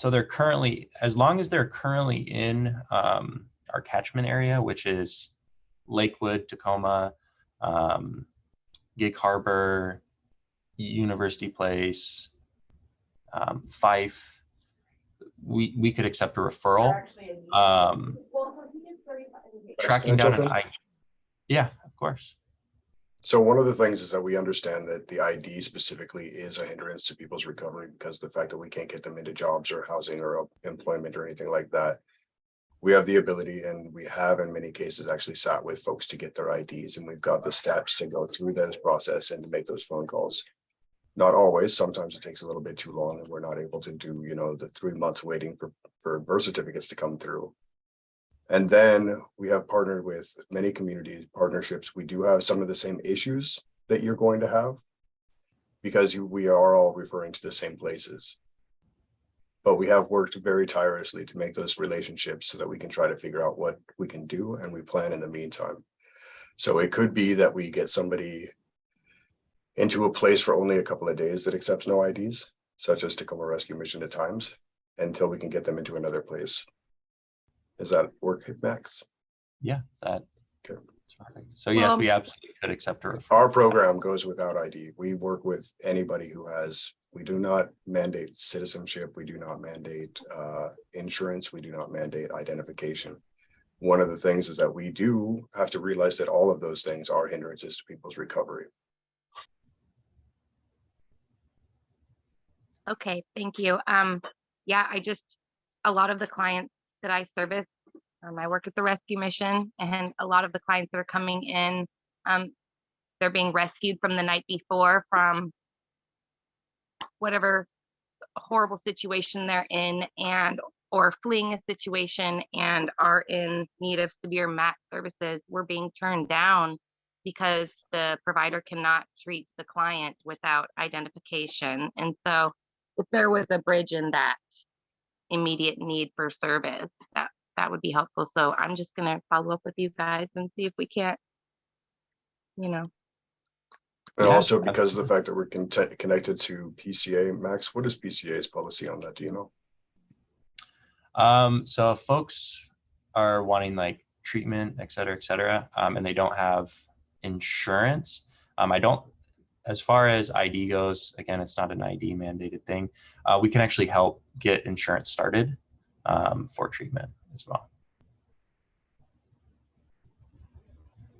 C: they're currently, as long as they're currently in our catchment area, which is Lakewood, Tacoma, Gig Harbor, University Place, Fife, we could accept a referral. Tracking down an ID. Yeah, of course.
K: So one of the things is that we understand that the ID specifically is a hindrance to people's recovery because of the fact that we can't get them into jobs or housing or employment or anything like that. We have the ability, and we have in many cases actually sat with folks to get their IDs, and we've got the steps to go through this process and to make those phone calls. Not always, sometimes it takes a little bit too long and we're not able to do, you know, the 3 months waiting for birth certificates to come through. And then we have partnered with many community partnerships. We do have some of the same issues that you're going to have because we are all referring to the same places. But we have worked very tirelessly to make those relationships so that we can try to figure out what we can do, and we plan in the meantime. So it could be that we get somebody into a place for only a couple of days that accepts no IDs, such as Tacoma Rescue Mission at times, until we can get them into another place. Does that work, Max?
C: Yeah, that.
K: Okay.
C: So yes, we absolutely could accept a referral.
K: Our program goes without ID. We work with anybody who has, we do not mandate citizenship. We do not mandate insurance. We do not mandate identification. One of the things is that we do have to realize that all of those things are hindrances to people's recovery.
H: Okay, thank you. Yeah, a lot of the clients that I service, I work at the rescue mission, and a lot of the clients that are coming in, they're being rescued from the night before from whatever horrible situation they're in, and or fleeing a situation and are in need of severe MAC services. We're being turned down because the provider cannot treat the client without identification. And so if there was a bridge in that immediate need for service, that would be helpful. So I'm just going to follow up with you guys and see if we can't, you know.
K: And also because of the fact that we're connected to PCA, Max, what is PCA's policy on that? Do you know?
C: So if folks are wanting like treatment, et cetera, and they don't have insurance, as far as ID goes, again, it's not an ID mandated thing. We can actually help get insurance started for treatment as well.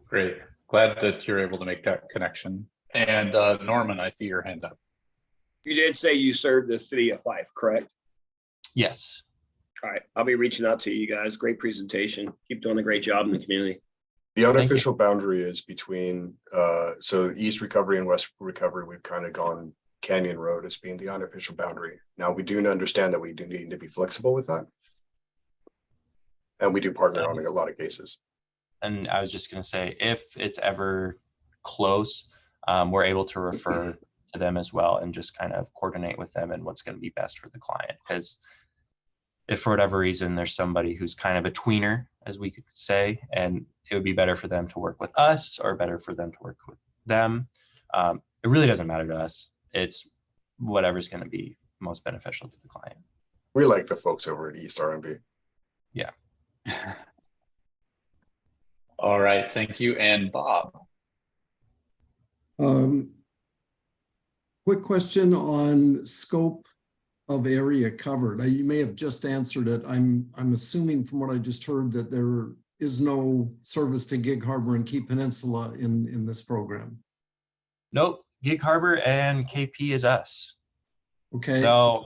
A: Great. Glad that you're able to make that connection. And Norman, I see your hand up.
N: You did say you served the city of Fife, correct?
C: Yes.
N: All right, I'll be reaching out to you guys. Great presentation. Keep doing a great job in the community.
K: The unofficial boundary is between, so East Recovery and West Recovery, we've kind of gone Canyon Road as being the unofficial boundary. Now, we do understand that we do need to be flexible with that. And we do partner on a lot of cases.
C: And I was just going to say, if it's ever close, we're able to refer to them as well and just kind of coordinate with them and what's going to be best for the client. Because if for whatever reason there's somebody who's kind of a tweener, as we could say, and it would be better for them to work with us or better for them to work with them, it really doesn't matter to us. It's whatever's going to be most beneficial to the client.
K: We like the folks over at East R&B.
C: Yeah.
A: All right, thank you. And Bob.
E: Quick question on scope of area covered. You may have just answered it. I'm assuming from what I just heard that there is no service to Gig Harbor and Key Peninsula in this program.
C: Nope, Gig Harbor and KP is us.
E: Okay.
C: So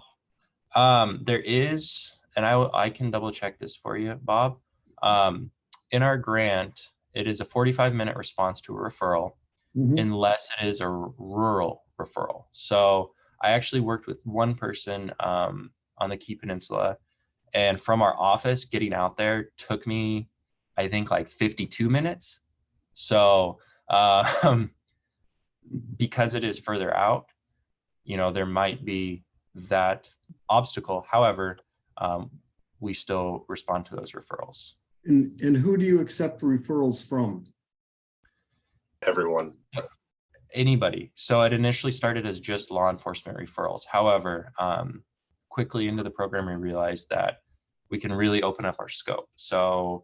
C: there is, and I can double check this for you, Bob. In our grant, it is a 45-minute response to a referral, unless it is a rural referral. So I actually worked with one person on the Key Peninsula, and from our office, getting out there took me, I think, like 52 minutes. So because it is further out, you know, there might be that obstacle. However, we still respond to those referrals.
E: And who do you accept referrals from?
K: Everyone.
C: Anybody. So it initially started as just law enforcement referrals. However, quickly into the program, we realized that we can really open up our scope. So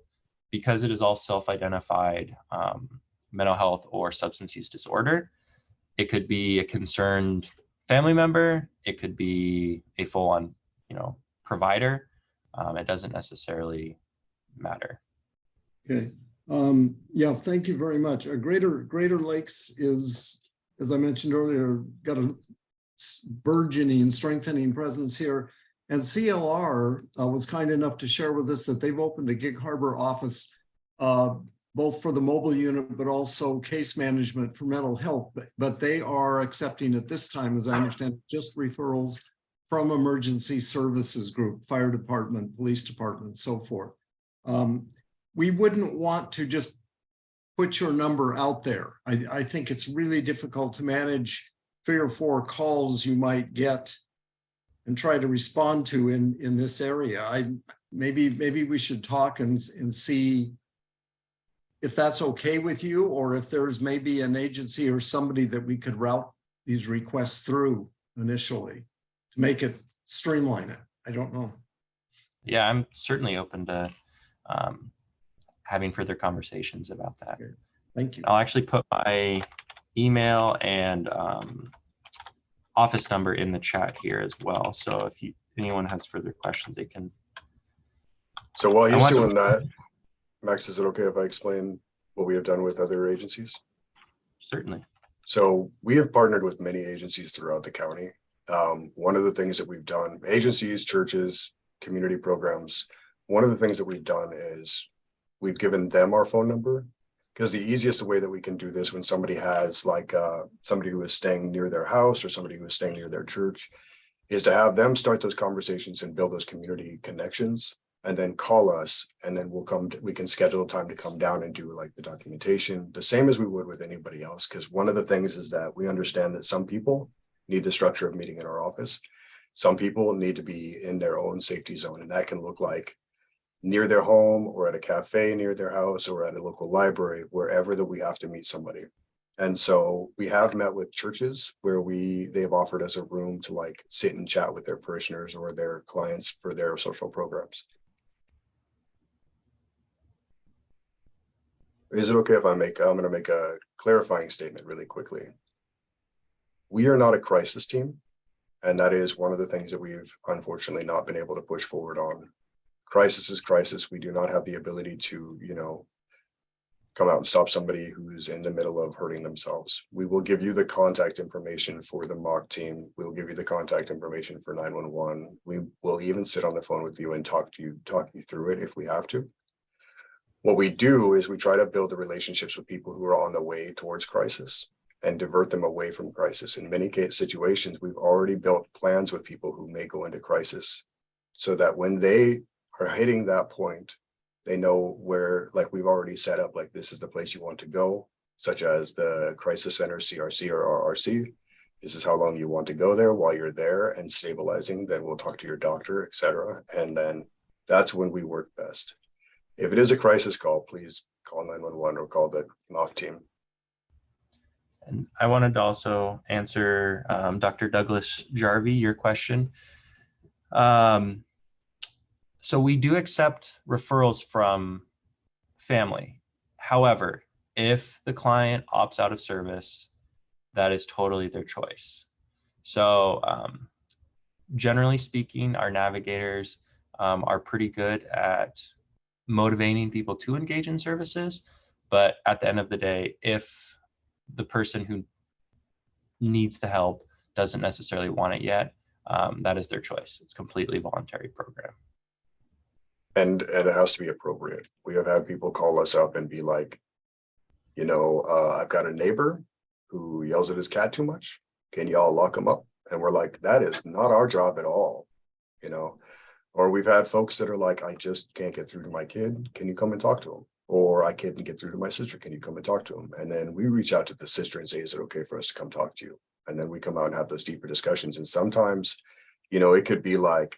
C: because it is all self-identified mental health or substance use disorder, it could be a concerned family member, it could be a full-on, you know, provider. It doesn't necessarily matter.
E: Okay. Yeah, thank you very much. Greater Lakes is, as I mentioned earlier, got a burgeoning, strengthening presence here. And CLR was kind enough to share with us that they've opened a Gig Harbor office, both for the mobile unit, but also case management for mental health. But they are accepting at this time, as I understand, just referrals from emergency services group, fire department, police department, so forth. We wouldn't want to just put your number out there. I think it's really difficult to manage 3 or 4 calls you might get and try to respond to in this area. Maybe we should talk and see if that's okay with you, or if there's maybe an agency or somebody that we could route these requests through initially to make it streamline it. I don't know.
C: Yeah, I'm certainly open to having further conversations about that.
E: Okay. Thank you.
C: I'll actually put my email and office number in the chat here as well. So if anyone has further questions, they can.
K: So while he's doing that, Max, is it okay if I explain what we have done with other agencies?
C: Certainly.
K: So we have partnered with many agencies throughout the county. One of the things that we've done, agencies, churches, community programs, one of the things that we've done is we've given them our phone number, because the easiest way that we can do this when somebody has like somebody who is staying near their house or somebody who is staying near their church is to have them start those conversations and build those community connections, and then call us, and then we can schedule a time to come down and do like the documentation, the same as we would with anybody else. Because one of the things is that we understand that some people need the structure of meeting in our office. Some people need to be in their own safety zone, and that can look like near their home or at a cafe near their house or at a local library, wherever that we have to meet somebody. And so we have met with churches where they've offered us a room to like sit and chat with their parishioners or their clients for their social programs. Is it okay if I'm going to make a clarifying statement really quickly? We are not a crisis team, and that is one of the things that we've unfortunately not been able to push forward on. Crisis is crisis. We do not have the ability to, come out and stop somebody who's in the middle of hurting themselves. We will give you the contact information for the mock team. We'll give you the contact information for 911. We will even sit on the phone with you and talk you through it if we have to. What we do is we try to build the relationships with people who are on the way towards crisis and divert them away from crisis. In many situations, we've already built plans with people who may go into crisis, so that when they are hitting that point, they know where, like we've already set up, like this is the place you want to go, such as the crisis center, CRC or RRC. This is how long you want to go there. While you're there and stabilizing, then we'll talk to your doctor, etc. And then that's when we work best. If it is a crisis call, please call 911 or call the mock team.
C: And I wanted to also answer Dr. Douglas Jarvie, your question. So we do accept referrals from family. However, if the client opts out of service, that is totally their choice. So generally speaking, our navigators are pretty good at motivating people to engage in services. But at the end of the day, if the person who needs the help doesn't necessarily want it yet, that is their choice. It's completely voluntary program.
K: And it has to be appropriate. We have had people call us up and be like, you know, I've got a neighbor who yells at his cat too much. Can y'all lock him up? And we're like, that is not our job at all, you know. Or we've had folks that are like, I just can't get through to my kid. Can you come and talk to him? Or I can't get through to my sister. Can you come and talk to him? And then we reach out to the sister and say, is it okay for us to come talk to you? And then we come out and have those deeper discussions. And sometimes, you know, it could be like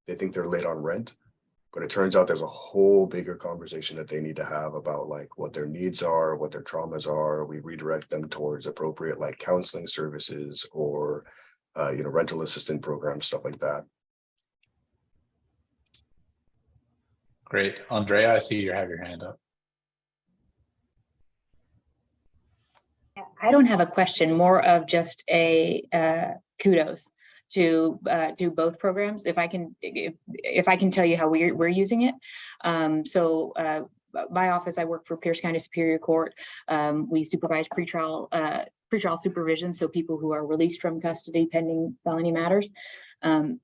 K: they think they're late on rent, but it turns out there's a whole bigger conversation that they need to have about like what their needs are, what their traumas are. We redirect them towards appropriate like counseling services or, you know, rental assistance programs, stuff like that.
A: Great. Andrea, I see you have your hand up.
P: I don't have a question, more of just a kudos to both programs. If I can tell you how we're using it. So my office, I work for Pierce County Superior Court. We supervise pretrial supervision, so people who are released from custody pending felony matters. And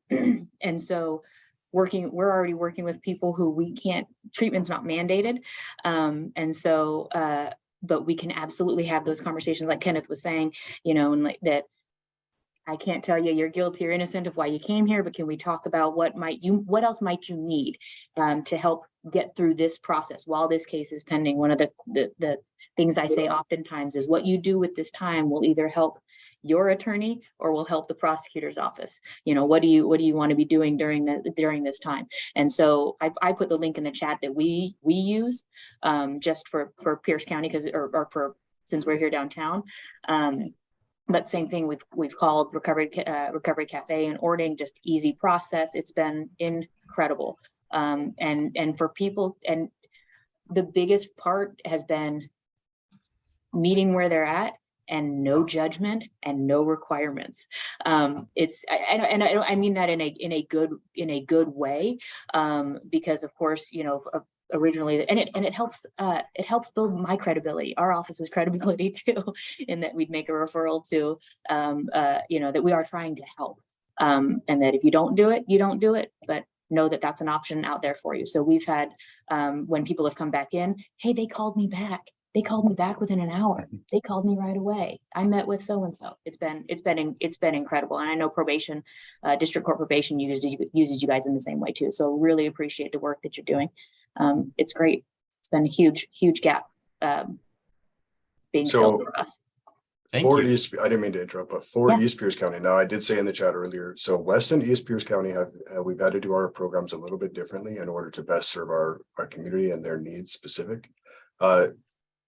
P: so we're already working with people who we can't, treatment's not mandated. And so, but we can absolutely have those conversations like Kenneth was saying, you know, and like that, I can't tell you you're guilty or innocent of why you came here, but can we talk about what else might you need to help get through this process while this case is pending? One of the things I say oftentimes is what you do with this time will either help your attorney or will help the prosecutor's office. You know, what do you want to be doing during this time? And so I put the link in the chat that we use just for Pierce County because or for since we're here downtown. But same thing, we've called Recovery Cafe and Ording, just easy process. It's been incredible. And for people, and the biggest part has been meeting where they're at and no judgment and no requirements. I mean that in a good way, because of course, you know, originally, and it helps build my credibility, our office's credibility too, in that we'd make a referral to, you know, that we are trying to help, and that if you don't do it, you don't do it, but know that that's an option out there for you. So we've had, when people have come back in, hey, they called me back. They called me back within an hour. They called me right away. I met with so-and-so. It's been incredible. And I know probation, district court probation uses you guys in the same way too. So really appreciate the work that you're doing. It's great. It's been a huge gap being filled for us.
K: For East, I didn't mean to interrupt, but for East Pierce County, now I did say in the chat earlier, so West and East Pierce County we've had to do our programs a little bit differently in order to best serve our community and their needs specific.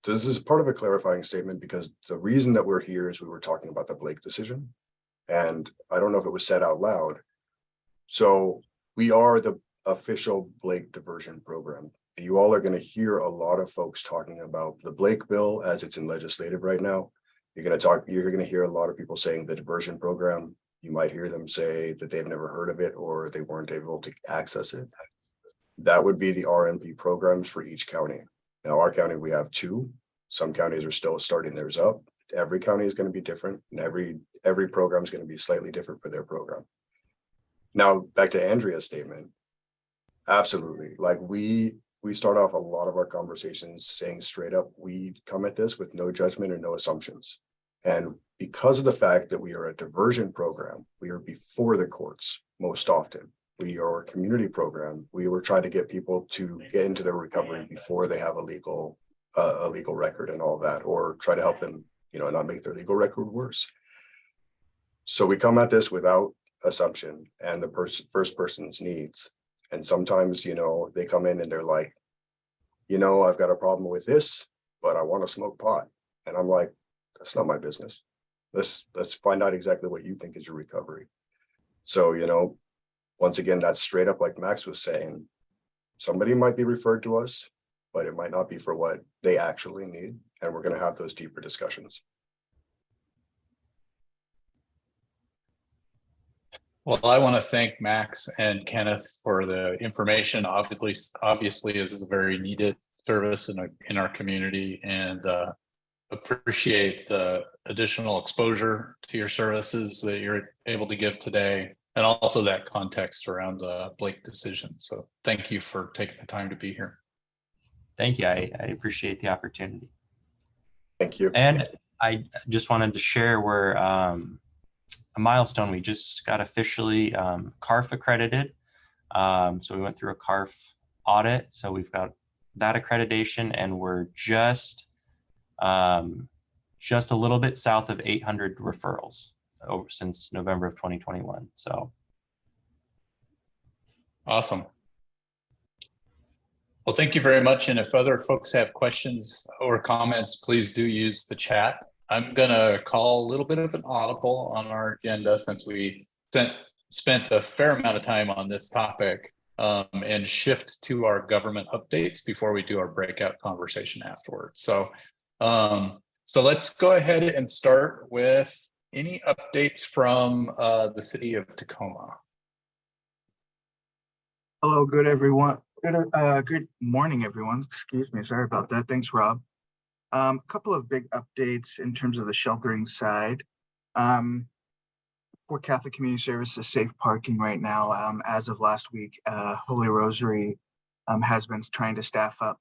K: So this is part of a clarifying statement because the reason that we're here is we were talking about the Blake decision, and I don't know if it was said out loud. So we are the official Blake diversion program. You all are going to hear a lot of folks talking about the Blake bill as it's in legislative right now. You're going to hear a lot of people saying the diversion program. You might hear them say that they've never heard of it or they weren't able to access it. That would be the RMP programs for each county. Now, our county, we have 2. Some counties are still starting theirs up. Every county is going to be different, and every program is going to be slightly different for their program. Now, back to Andrea's statement. Absolutely. Like we start off a lot of our conversations saying straight up, we come at this with no judgment or no assumptions. And because of the fact that we are a diversion program, we are before the courts most often. We are a community program. We were trying to get people to get into their recovery before they have a legal record and all that, or try to help them, you know, not make their legal record worse. So we come at this without assumption and the first person's needs. And sometimes, you know, they come in and they're like, you know, I've got a problem with this, but I want to smoke pot. And I'm like, that's not my business. Let's find out exactly what you think is your recovery. So, you know, once again, that's straight up like Max was saying, somebody might be referred to us, but it might not be for what they actually need. And we're going to have those deeper discussions.
A: Well, I want to thank Max and Kenneth for the information. Obviously, this is a very needed service in our community, and appreciate the additional exposure to your services that you're able to give today, and also that context around the Blake decision. So thank you for taking the time to be here.
C: Thank you. I appreciate the opportunity.
K: Thank you.
C: And I just wanted to share we're a milestone. We just got officially CARF accredited. So we went through a CARF audit. So we've got that accreditation, and we're just a little bit south of 800 referrals since November of 2021. So
A: awesome. Well, thank you very much. And if other folks have questions or comments, please do use the chat. I'm going to call a little bit of an audible on our agenda, since we spent a fair amount of time on this topic, and shift to our government updates before we do our breakout conversation afterwards. So let's go ahead and start with any updates from the city of Tacoma.
Q: Hello, good everyone. Good morning, everyone. Excuse me. Sorry about that. Thanks, Rob. A couple of big updates in terms of the sheltering side. For Catholic Community Services safe parking right now, as of last week, Holy Rosary has been trying to staff up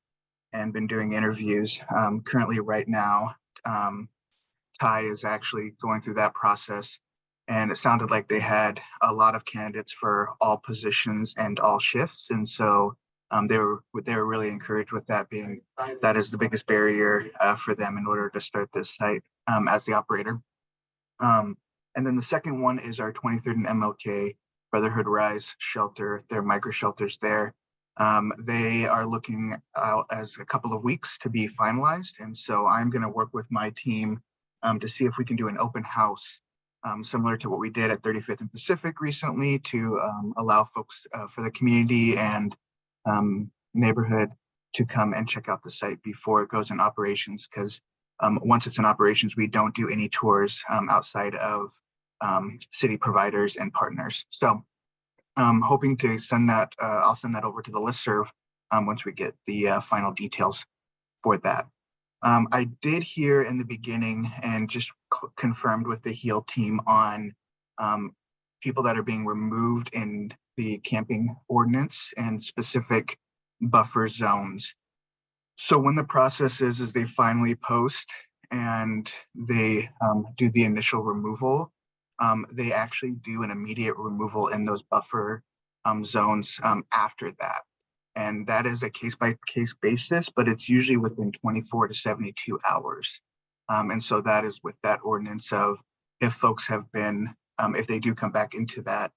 Q: and been doing interviews. Currently right now, Ty is actually going through that process, and it sounded like they had a lot of candidates for all positions and all shifts. And so they were really encouraged with that, being that is the biggest barrier for them in order to start this site as the operator. And then the second one is our 23rd and MLK Brotherhood Rise shelter, their micro shelters there. They are looking out as a couple of weeks to be finalized. And so I'm going to work with my team to see if we can do an open house similar to what we did at 35th and Pacific recently, to allow folks for the community and neighborhood to come and check out the site before it goes in operations. Because once it's in operations, we don't do any tours outside of city providers and partners. So hoping to send that, I'll send that over to the listserv once we get the final details for that. I did hear in the beginning and just confirmed with the HEAL team on people that are being removed in the camping ordinance and specific buffer zones. So when the process is they finally post and they do the initial removal, they actually do an immediate removal in those buffer zones after that. And that is a case-by-case basis, but it's usually within 24 to 72 hours. And so that is with that ordinance of, if folks have been, if they do come back into that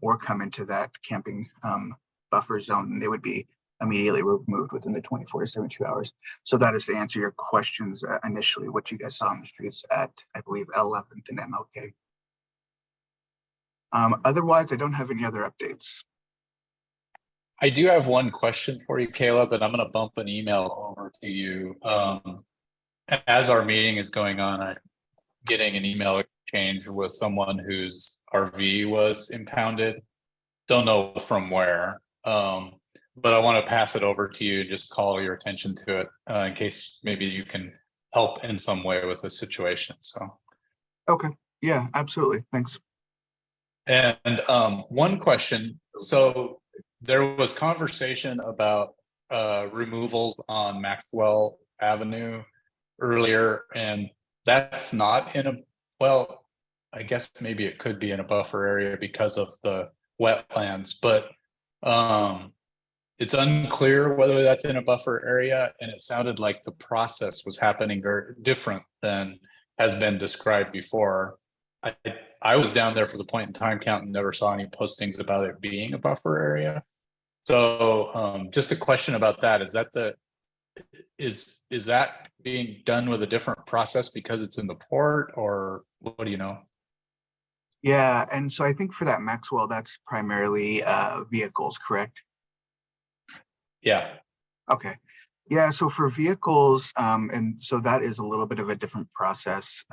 Q: or come into that camping buffer zone, they would be immediately removed within the 24 to 72 hours. So that is to answer your questions initially, what you guys saw on the streets at, I believe, 11th and MLK. Otherwise, I don't have any other updates.
A: I do have one question for you, Caleb, and I'm going to bump an email over to you. As our meeting is going on, I'm getting an email exchange with someone whose RV was impounded. Don't know from where, but I want to pass it over to you and just call your attention to it in case maybe you can help in some way with the situation. So,
Q: okay, yeah, absolutely, thanks.
A: And one question. So there was conversation about removals on Maxwell Avenue earlier, and that's not in a, well, I guess maybe it could be in a buffer area because of the wetlands, but it's unclear whether that's in a buffer area, and it sounded like the process was happening very different than has been described before. I was down there for the point in time count and never saw any postings about it being a buffer area. So just a question about that. Is that is that being done with a different process because it's in the port, or what do you know?
Q: Yeah, and so I think for that Maxwell, that's primarily vehicles, correct?
A: Yeah.
Q: Okay. Yeah, so for vehicles, and so that is a little bit of a different process.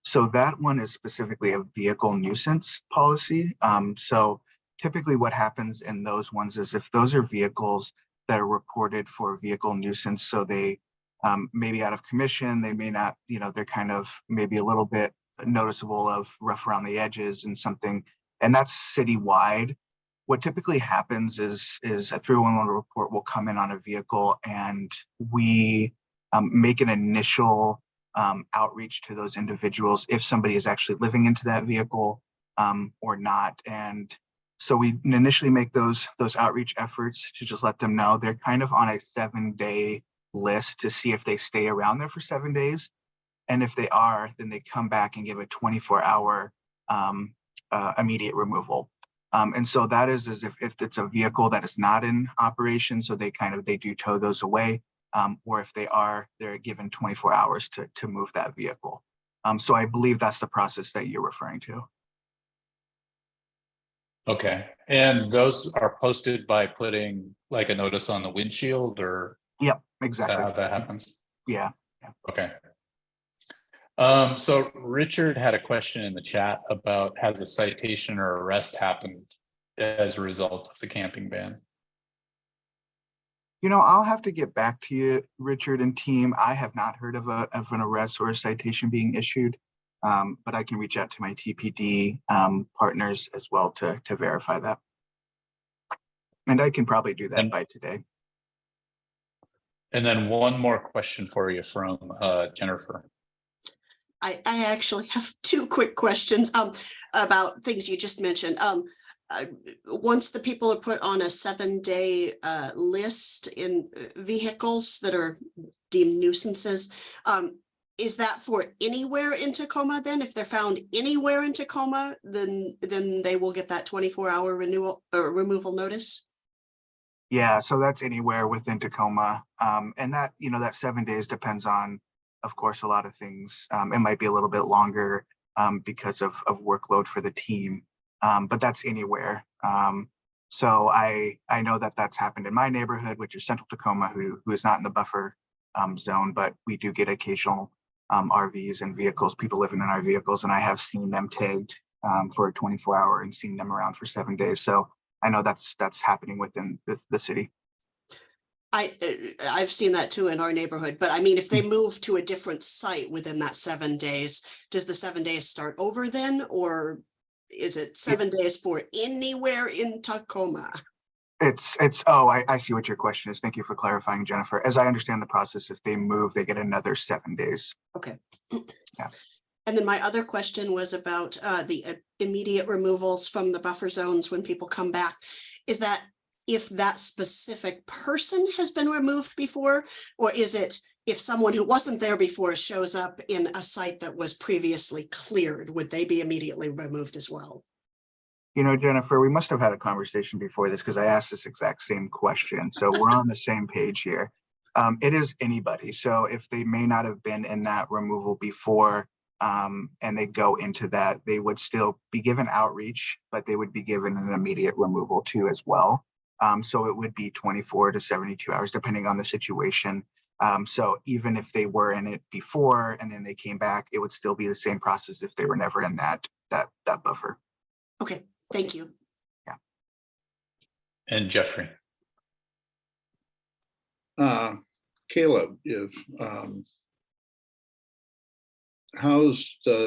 Q: So that one is specifically a vehicle nuisance policy. So typically what happens in those ones is if those are vehicles that are reported for vehicle nuisance, so they may be out of commission, they may not, they're kind of maybe a little bit noticeable of rough around the edges and something, and that's citywide. What typically happens is a 311 report will come in on a vehicle, and we make an initial outreach to those individuals if somebody is actually living into that vehicle or not. And so we initially make those outreach efforts to just let them know they're kind of on a 7-day list to see if they stay around there for 7 days. And if they are, then they come back and give a 24-hour immediate removal. And so that is as if it's a vehicle that is not in operation, so they do tow those away, or if they are, they're given 24 hours to move that vehicle. So I believe that's the process that you're referring to.
A: Okay, and those are posted by putting like a notice on the windshield, or?
Q: Yep, exactly.
A: Is that how that happens?
Q: Yeah.
A: Okay. So Richard had a question in the chat about, has a citation or arrest happened as a result of the camping ban?
Q: I'll have to get back to you, Richard and team. I have not heard of an arrest or a citation being issued, but I can reach out to my TPD partners as well to verify that. And I can probably do that by today.
A: And then one more question for you from Jennifer.
R: I actually have two quick questions about things you just mentioned. Once the people are put on a 7-day list in vehicles that are deemed nuisances, is that for anywhere in Tacoma then? If they're found anywhere in Tacoma, then they will get that 24-hour renewal or removal notice?
Q: Yeah, so that's anywhere within Tacoma. And that, that 7 days depends on, of course, a lot of things. It might be a little bit longer because of workload for the team, but that's anywhere. So I know that that's happened in my neighborhood, which is Central Tacoma, who is not in the buffer zone, but we do get occasional RVs and vehicles, people living in our vehicles, and I have seen them tagged for a 24-hour and seen them around for 7 days. So I know that's happening within the city.
R: I've seen that too in our neighborhood, but I mean, if they move to a different site within that 7 days, does the 7 days start over then, or is it 7 days for anywhere in Tacoma?
Q: I see what your question is. Thank you for clarifying, Jennifer. As I understand the process, if they move, they get another 7 days.
R: Okay.
Q: Yeah.
R: And then my other question was about the immediate removals from the buffer zones when people come back. Is that if that specific person has been removed before, or is it if someone who wasn't there before shows up in a site that was previously cleared, would they be immediately removed as well?
Q: Jennifer, we must have had a conversation before this because I asked this exact same question. So we're on the same page here. It is anybody. So if they may not have been in that removal before and they go into that, they would still be given outreach, but they would be given an immediate removal too as well. So it would be 24 to 72 hours, depending on the situation. So even if they were in it before and then they came back, it would still be the same process if they were never in that buffer.
R: Okay, thank you.
Q: Yeah.
A: And Jeffrey.
S: Caleb,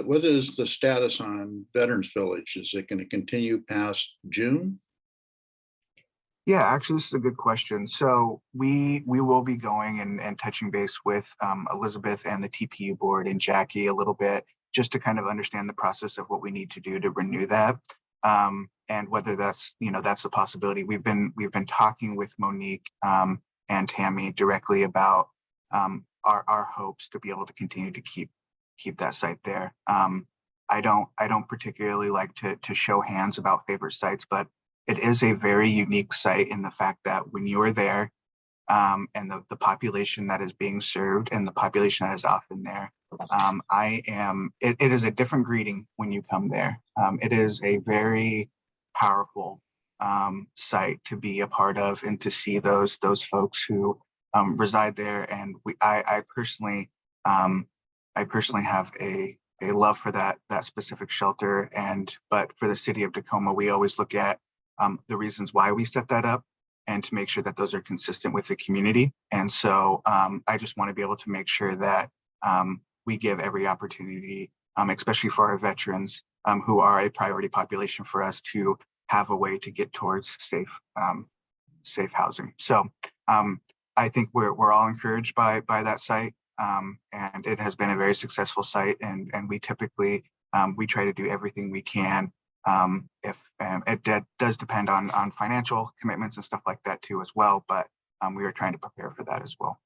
S: what is the status on Veterans Village? Is it going to continue past June?
Q: Yeah, actually, this is a good question. So we will be going and touching base with Elizabeth and the TPU board and Jackie a little bit, just to kind of understand the process of what we need to do to renew that, and whether that's that's a possibility. We've been talking with Monique and Tammy directly about our hopes to be able to continue to keep that site there. I don't particularly like to show hands about favorite sites, but it is a very unique site in the fact that when you are there and the population that is being served and the population that is often there, it is a different greeting when you come there. It is a very powerful site to be a part of and to see those folks who reside there. And I personally have a love for that specific shelter. But for the city of Tacoma, we always look at the reasons why we set that up and to make sure that those are consistent with the community. And so I just want to be able to make sure that we give every opportunity, especially for our veterans who are a priority population for us, to have a way to get towards safe housing. So I think we're all encouraged by that site, and it has been a very successful site. And we typically we try to do everything we can. If it does depend on financial commitments and stuff like that too as well, but we are trying to prepare for that as well.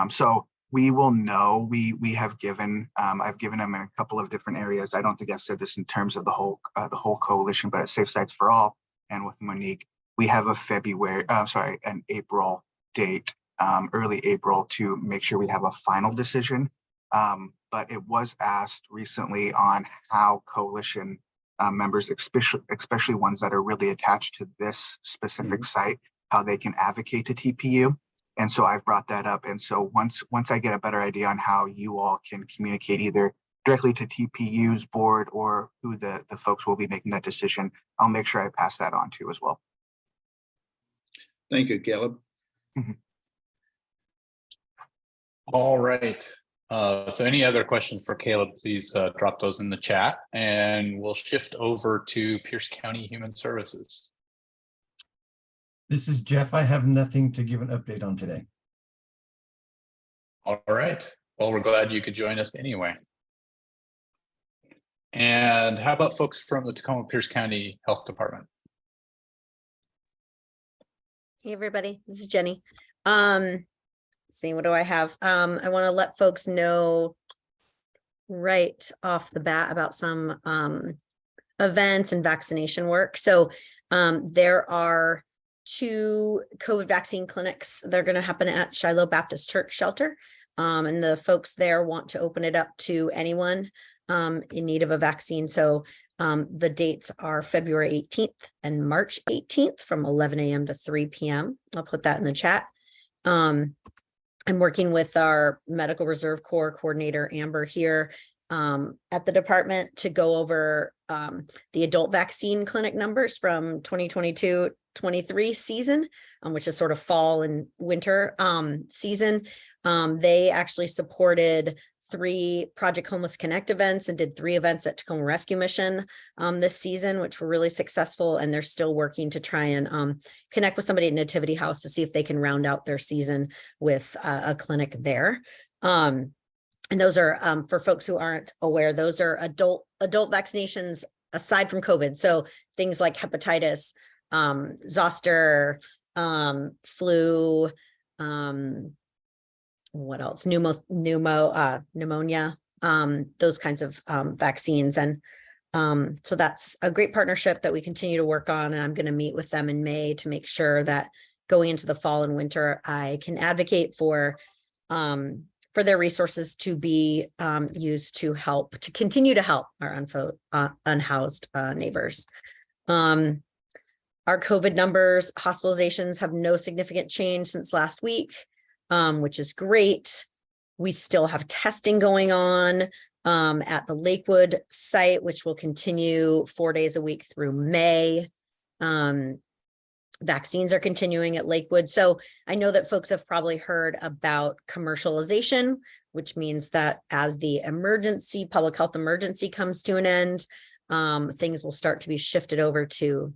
Q: So we will know. We have given I've given them in a couple of different areas. I don't think I've said this in terms of the whole coalition, but at Safe Sites for All and with Monique, we have an April date, early April, to make sure we have a final decision. But it was asked recently on how coalition members, especially ones that are really attached to this specific site, how they can advocate to TPU. And so I've brought that up. And so once I get a better idea on how you all can communicate either directly to TPU's board or who the folks will be making that decision, I'll make sure I pass that on to you as well.
S: Thank you, Caleb.
A: All right. So any other questions for Caleb, please drop those in the chat, and we'll shift over to Pierce County Human Services.
T: This is Jeff. I have nothing to give an update on today.
A: All right. Well, we're glad you could join us anyway. And how about folks from the Tacoma Pierce County Health Department?
U: Hey, everybody. This is Jenny. Let's see, what do I have? I want to let folks know right off the bat about some events and vaccination work. So there are 2 COVID vaccine clinics. They're going to happen at Shiloh Baptist Church Shelter. And the folks there want to open it up to anyone in need of a vaccine. So the dates are February 18th and March 18th from 11 a.m. to 3 p.m. I'll put that in the chat. I'm working with our Medical Reserve Corps coordinator, Amber, here at the department to go over the adult vaccine clinic numbers from 2022-23 season, which is sort of fall and winter season. They actually supported 3 Project Homeless Connect events and did 3 events at Tacoma Rescue Mission this season, which were really successful. And they're still working to try and connect with somebody at Nativity House to see if they can round out their season with a clinic there. And those are, for folks who aren't aware, those are adult vaccinations aside from COVID. So things like hepatitis, zoster, flu, what else? Pneumonia, those kinds of vaccines. And so that's a great partnership that we continue to work on. And I'm going to meet with them in May to make sure that going into the fall and winter, I can advocate for their resources to be used to continue to help our unhoused neighbors. Our COVID numbers, hospitalizations have no significant change since last week, which is great. We still have testing going on at the Lakewood site, which will continue 4 days a week through May. Vaccines are continuing at Lakewood. So I know that folks have probably heard about commercialization, which means that as the public health emergency comes to an end, things will start to be shifted over to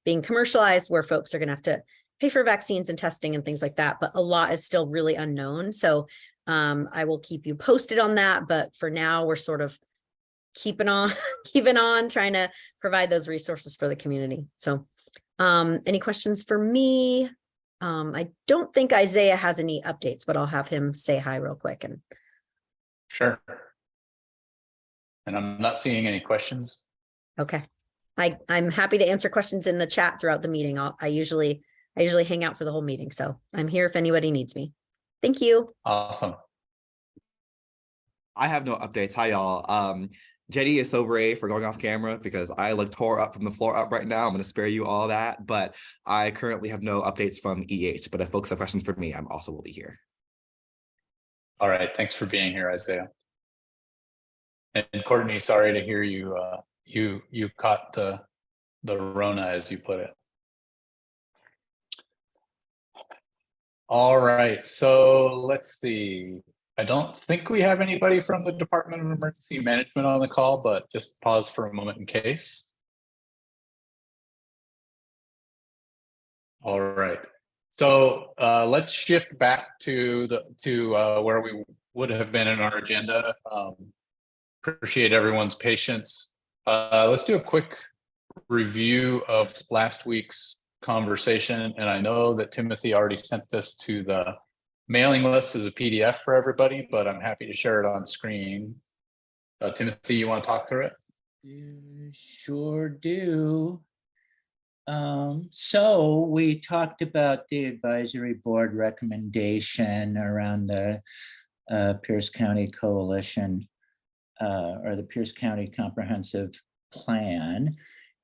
U: being commercialized, where folks are going to have to pay for vaccines and testing and things like that. But a lot is still really unknown. So I will keep you posted on that. But for now, we're sort of keeping on, trying to provide those resources for the community. So any questions for me? I don't think Isaiah has any updates, but I'll have him say hi real quick. And
A: sure. And I'm not seeing any questions.
U: Okay. I'm happy to answer questions in the chat throughout the meeting. I usually hang out for the whole meeting. So I'm here if anybody needs me. Thank you.
A: Awesome.
V: I have no updates. Hi, y'all. Jenny is so brave for going off camera because I look tore up from the floor up right now. I'm going to spare you all that, but I currently have no updates from EH. But if folks have questions for me, I'm also will be here.
A: All right. Thanks for being here, Isaiah. And Courtney, sorry to hear you, you caught the Rona, as you put it. All right, so let's see. I don't think we have anybody from the Department of Emergency Management on the call, but just pause for a moment in case. All right, so let's shift back to where we would have been in our agenda. Appreciate everyone's patience. Let's do a quick review of last week's conversation, and I know that Timothy already sent this to the mailing list as a PDF for everybody, but I'm happy to share it on screen. Timothy, you want to talk through it?
B: Sure do. So we talked about the advisory board recommendation around the Pierce County Coalition or the Pierce County Comprehensive Plan.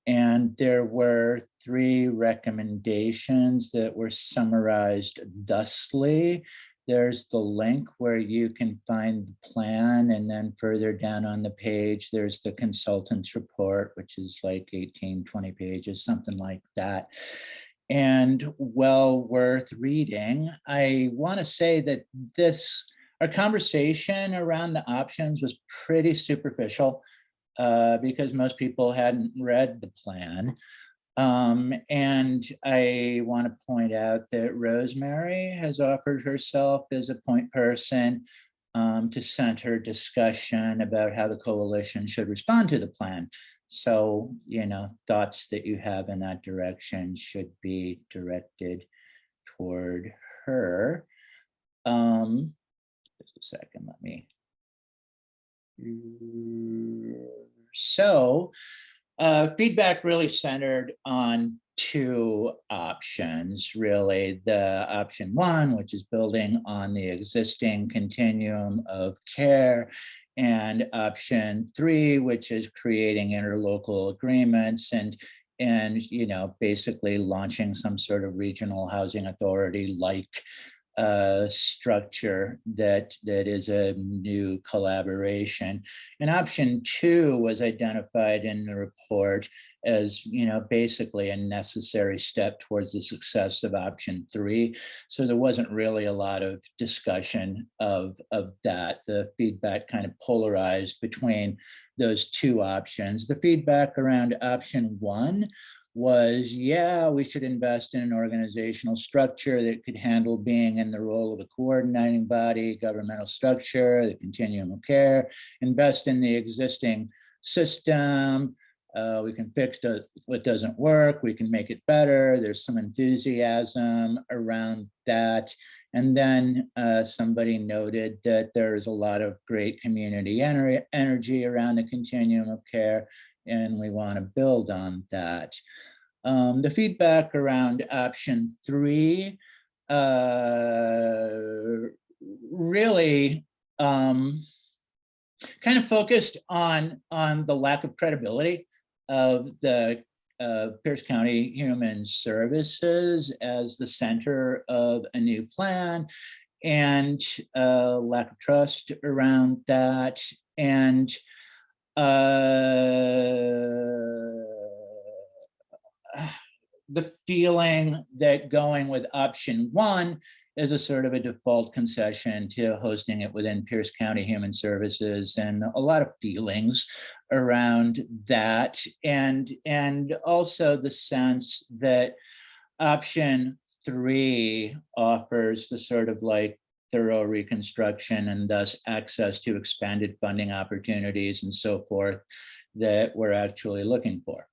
B: And there were 3 recommendations that were summarized thusly. There's the link where you can find the plan, and then further down on the page, there's the consultant's report, which is like 18, 20 pages, something like that. And well worth reading. I want to say that our conversation around the options was pretty superficial. Because most people hadn't read the plan. And I want to point out that Rosemary has offered herself as a point person to center discussion about how the coalition should respond to the plan. So, thoughts that you have in that direction should be directed toward her. Just a second, let me. So feedback really centered on 2 options, really. The option 1, which is building on the existing continuum of care, and option 3, which is creating interlocal agreements and basically launching some sort of regional housing authority like structure that is a new collaboration. And option 2 was identified in the report as basically a necessary step towards the success of option 3. So there wasn't really a lot of discussion of that. The feedback kind of polarized between those 2 options. The feedback around option 1 was, yeah, we should invest in an organizational structure that could handle being in the role of a coordinating body, governmental structure, the continuum of care, invest in the existing system. We can fix what doesn't work. We can make it better. There's some enthusiasm around that. And then somebody noted that there's a lot of great community energy around the continuum of care, and we want to build on that. The feedback around option 3 really kind of focused on the lack of credibility of the Pierce County Human Services as the center of a new plan, and lack of trust around that, and the feeling that going with option 1 is a sort of a default concession to hosting it within Pierce County Human Services, and a lot of feelings around that, and also the sense that option 3 offers the sort of like thorough reconstruction and thus access to expanded funding opportunities and so forth that we're actually looking for.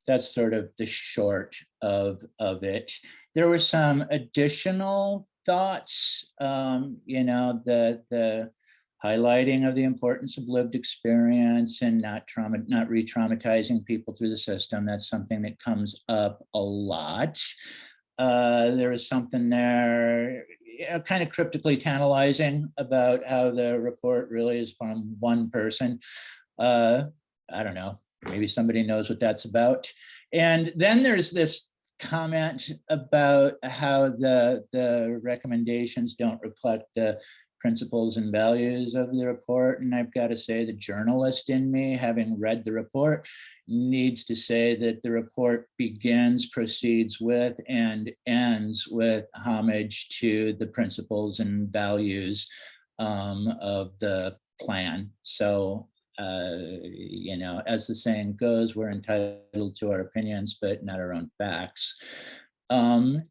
B: That's sort of the short of it. There were some additional thoughts, the highlighting of the importance of lived experience and not re-traumatizing people through the system. That's something that comes up a lot. There was something there kind of cryptically tantalizing about how the report really is from one person. I don't know, maybe somebody knows what that's about. And then there's this comment about how the recommendations don't reflect the principles and values of the report. And I've got to say, the journalist in me, having read the report, needs to say that the report begins, proceeds with, and ends with homage to the principles and values of the plan. So, you know, as the saying goes, we're entitled to our opinions, but not our own facts. And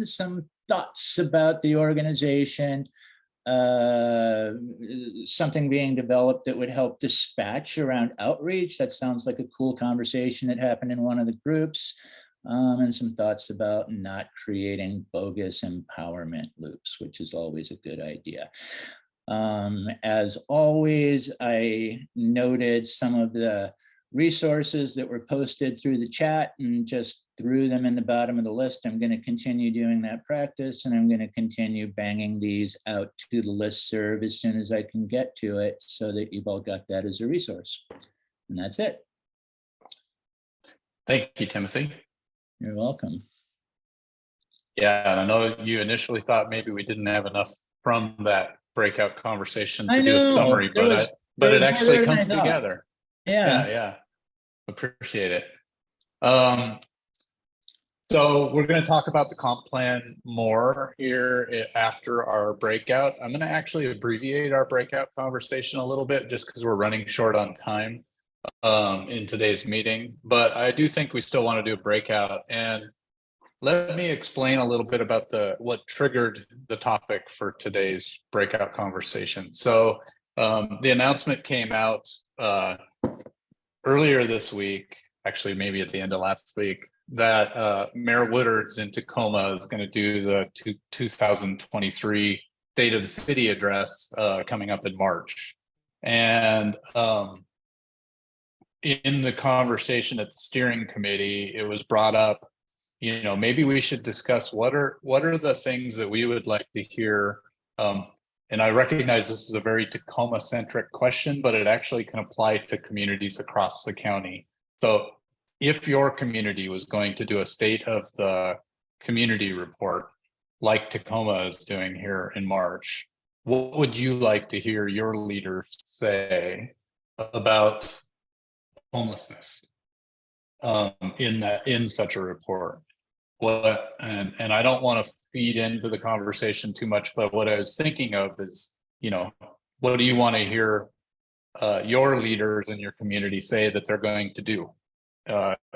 B: some thoughts about the organization. Something being developed that would help dispatch around outreach. That sounds like a cool conversation that happened in one of the groups. And some thoughts about not creating bogus empowerment loops, which is always a good idea. As always, I noted some of the resources that were posted through the chat and just threw them in the bottom of the list. I'm going to continue doing that practice, and I'm going to continue banging these out to the listserv as soon as I can get to it, so that you've all got that as a resource. And that's it.
A: Thank you, Timothy.
B: You're welcome.
A: Yeah, and I know you initially thought maybe we didn't have enough from that breakout conversation
B: I
A: to do a
B: know,
A: summary,
B: there
A: but
B: was
A: it actually
B: better than I
A: comes
B: thought.
A: together.
B: Yeah.
A: Yeah. Appreciate it. So we're going to talk about the comp plan more here after our breakout. I'm going to actually abbreviate our breakout conversation a little bit just because we're running short on time in today's meeting, but I do think we still want to do a breakout. And let me explain a little bit about what triggered the topic for today's breakout conversation. So the announcement came out earlier this week, actually maybe at the end of last week, that Mayor Woodards in Tacoma is going to do the 2023 State of the City address coming up in March. And in the conversation at the steering committee, it was brought up, you know, maybe we should discuss what are the things that we would like to hear. And I recognize this is a very Tacoma-centric question, but it actually can apply to communities across the county. So if your community was going to do a state of the community report, like Tacoma is doing here in March, what would you like to hear your leaders say about homelessness in such a report? And I don't want to feed into the conversation too much, but what I was thinking of is, you know, what do you want to hear your leaders in your community say that they're going to do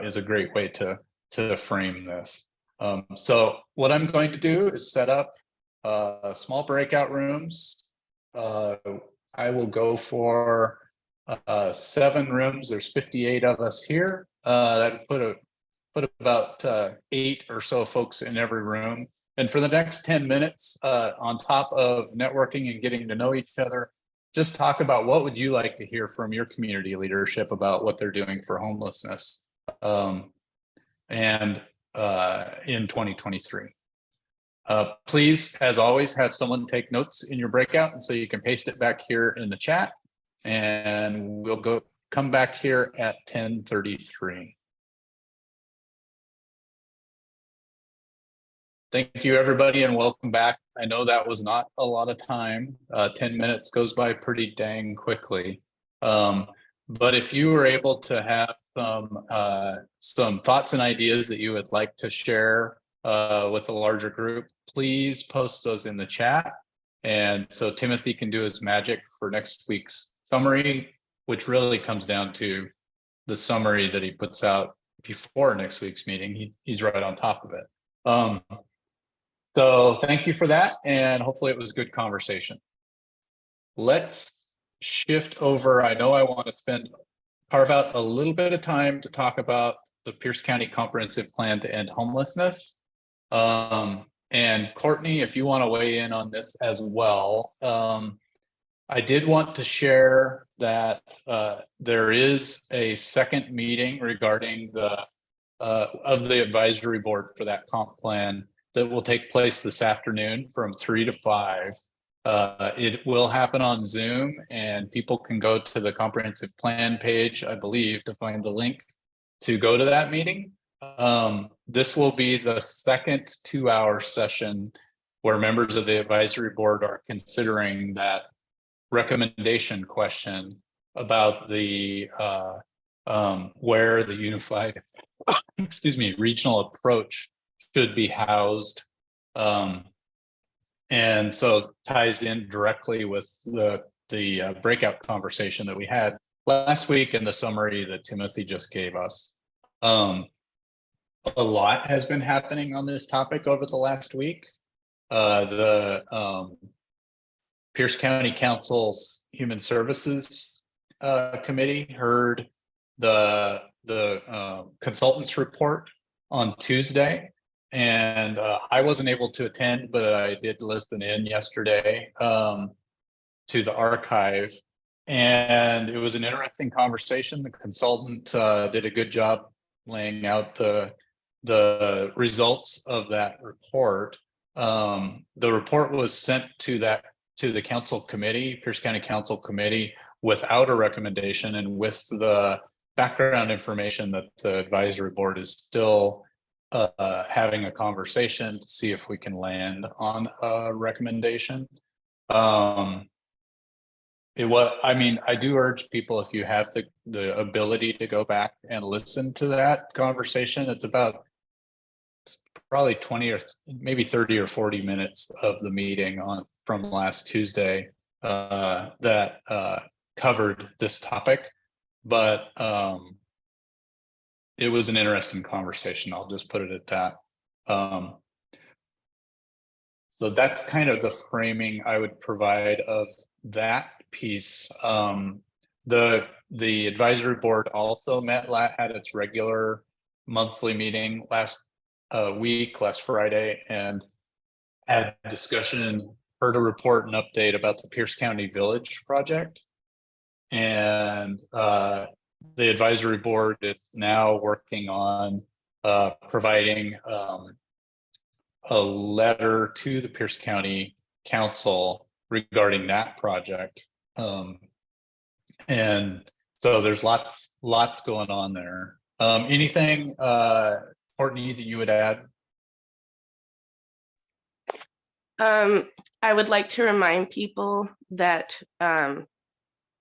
A: is a great way to frame this. So what I'm going to do is set up small breakout rooms. I will go for 7 rooms. There's 58 of us here. That put about 8 or so folks in every room. And for the next 10 minutes, on top of networking and getting to know each other, just talk about what would you like to hear from your community leadership about what they're doing for homelessness in 2023. Please, as always, have someone take notes in your breakout, and so you can paste it back here in the chat, and we'll come back here at 10:33. Thank you, everybody, and welcome back. I know that was not a lot of time. 10 minutes goes by pretty dang quickly. But if you were able to have some thoughts and ideas that you would like to share with a larger group, please post those in the chat. And so Timothy can do his magic for next week's summary, which really comes down to the summary that he puts out before next week's meeting. He's right on top of it. So thank you for that, and hopefully it was a good conversation. Let's shift over. I know I want to carve out a little bit of time to talk about the Pierce County Comprehensive Plan to End Homelessness. And Courtney, if you want to weigh in on this as well. I did want to share that there is a second meeting regarding of the advisory board for that comp plan that will take place this afternoon from 3 to 5. It will happen on Zoom, and people can go to the comprehensive plan page, I believe, to find the link to go to that meeting. This will be the second 2-hour session where members of the advisory board are considering that recommendation question about the where the unified regional approach should be housed. And so ties in directly with the breakout conversation that we had last week and the summary that Timothy just gave us. A lot has been happening on this topic over the last week. The Pierce County Council's Human Services Committee heard the consultant's report on Tuesday, and I wasn't able to attend, but I did listen in yesterday to the archive, and it was an interesting conversation. The consultant did a good job laying out the results of that report. The report was sent to the council committee, Pierce County Council Committee, without a recommendation and with the background information that the advisory board is still having a conversation to see if we can land on a recommendation. I do urge people, if you have the ability to go back and listen to that conversation, it's probably 20 or maybe 30 or 40 minutes of the meeting from last Tuesday that covered this topic, but it was an interesting conversation. I'll just put it at that. So that's kind of the framing I would provide of that piece. The advisory board also had its regular monthly meeting last Friday, and had discussion, heard a report and update about the Pierce County Village project. And the advisory board is now working on providing a letter to the Pierce County Council regarding that project. And so there's lots going on there. Anything, Courtney, that you would add?
F: I would like to remind people that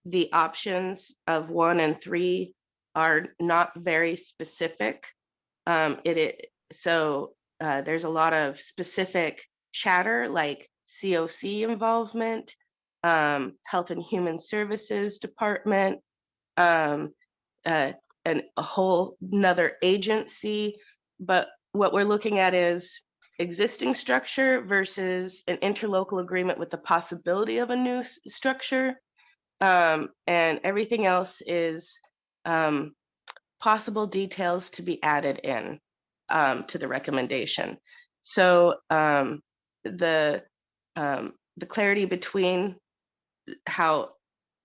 F: the options of 1 and 3 are not very specific. So there's a lot of specific chatter like COC involvement, Health and Human Services Department, and a whole nother agency. But what we're looking at is existing structure versus an interlocal agreement with the possibility of a new structure. And everything else is possible details to be added in to the recommendation. So the clarity between how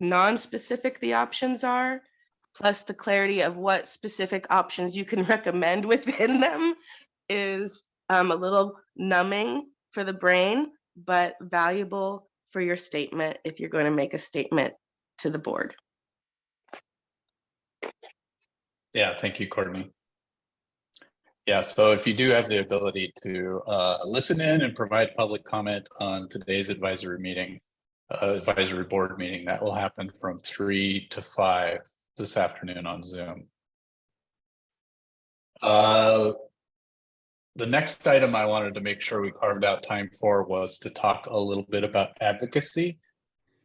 F: non-specific the options are, plus the clarity of what specific options you can recommend within them, is a little numbing for the brain, but valuable for your statement if you're going to make a statement to the board.
A: Yeah, thank you, Courtney. Yeah, so if you do have the ability to listen in and provide public comment on today's advisory board meeting, that will happen from 3 to 5 this afternoon on Zoom. The next item I wanted to make sure we carved out time for was to talk a little bit about advocacy.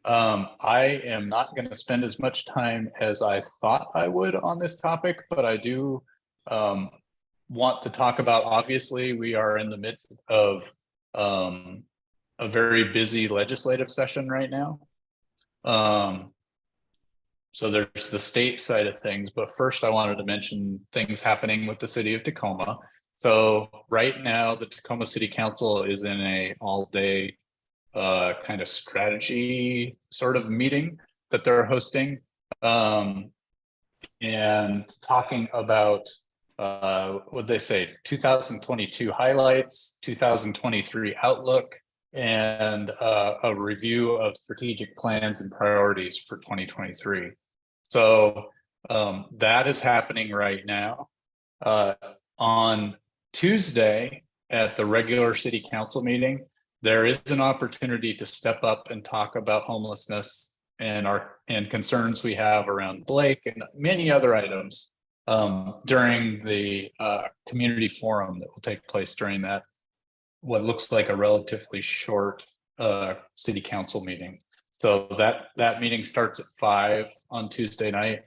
A: I am not going to spend as much time as I thought I would on this topic, but I do want to talk about, obviously, we are in the midst of a very busy legislative session right now. So there's the state side of things, but first I wanted to mention things happening with the city of Tacoma. So right now, the Tacoma City Council is in a all-day kind of strategy sort of meeting that they're hosting, and talking about what they say, 2022 highlights, 2023 outlook, and a review of strategic plans and priorities for 2023. So that is happening right now. On Tuesday at the regular city council meeting, there is an opportunity to step up and talk about homelessness and concerns we have around Blake and many other items during the community forum that will take place during that, what looks like a relatively short city council meeting. So that meeting starts at 5 on Tuesday night.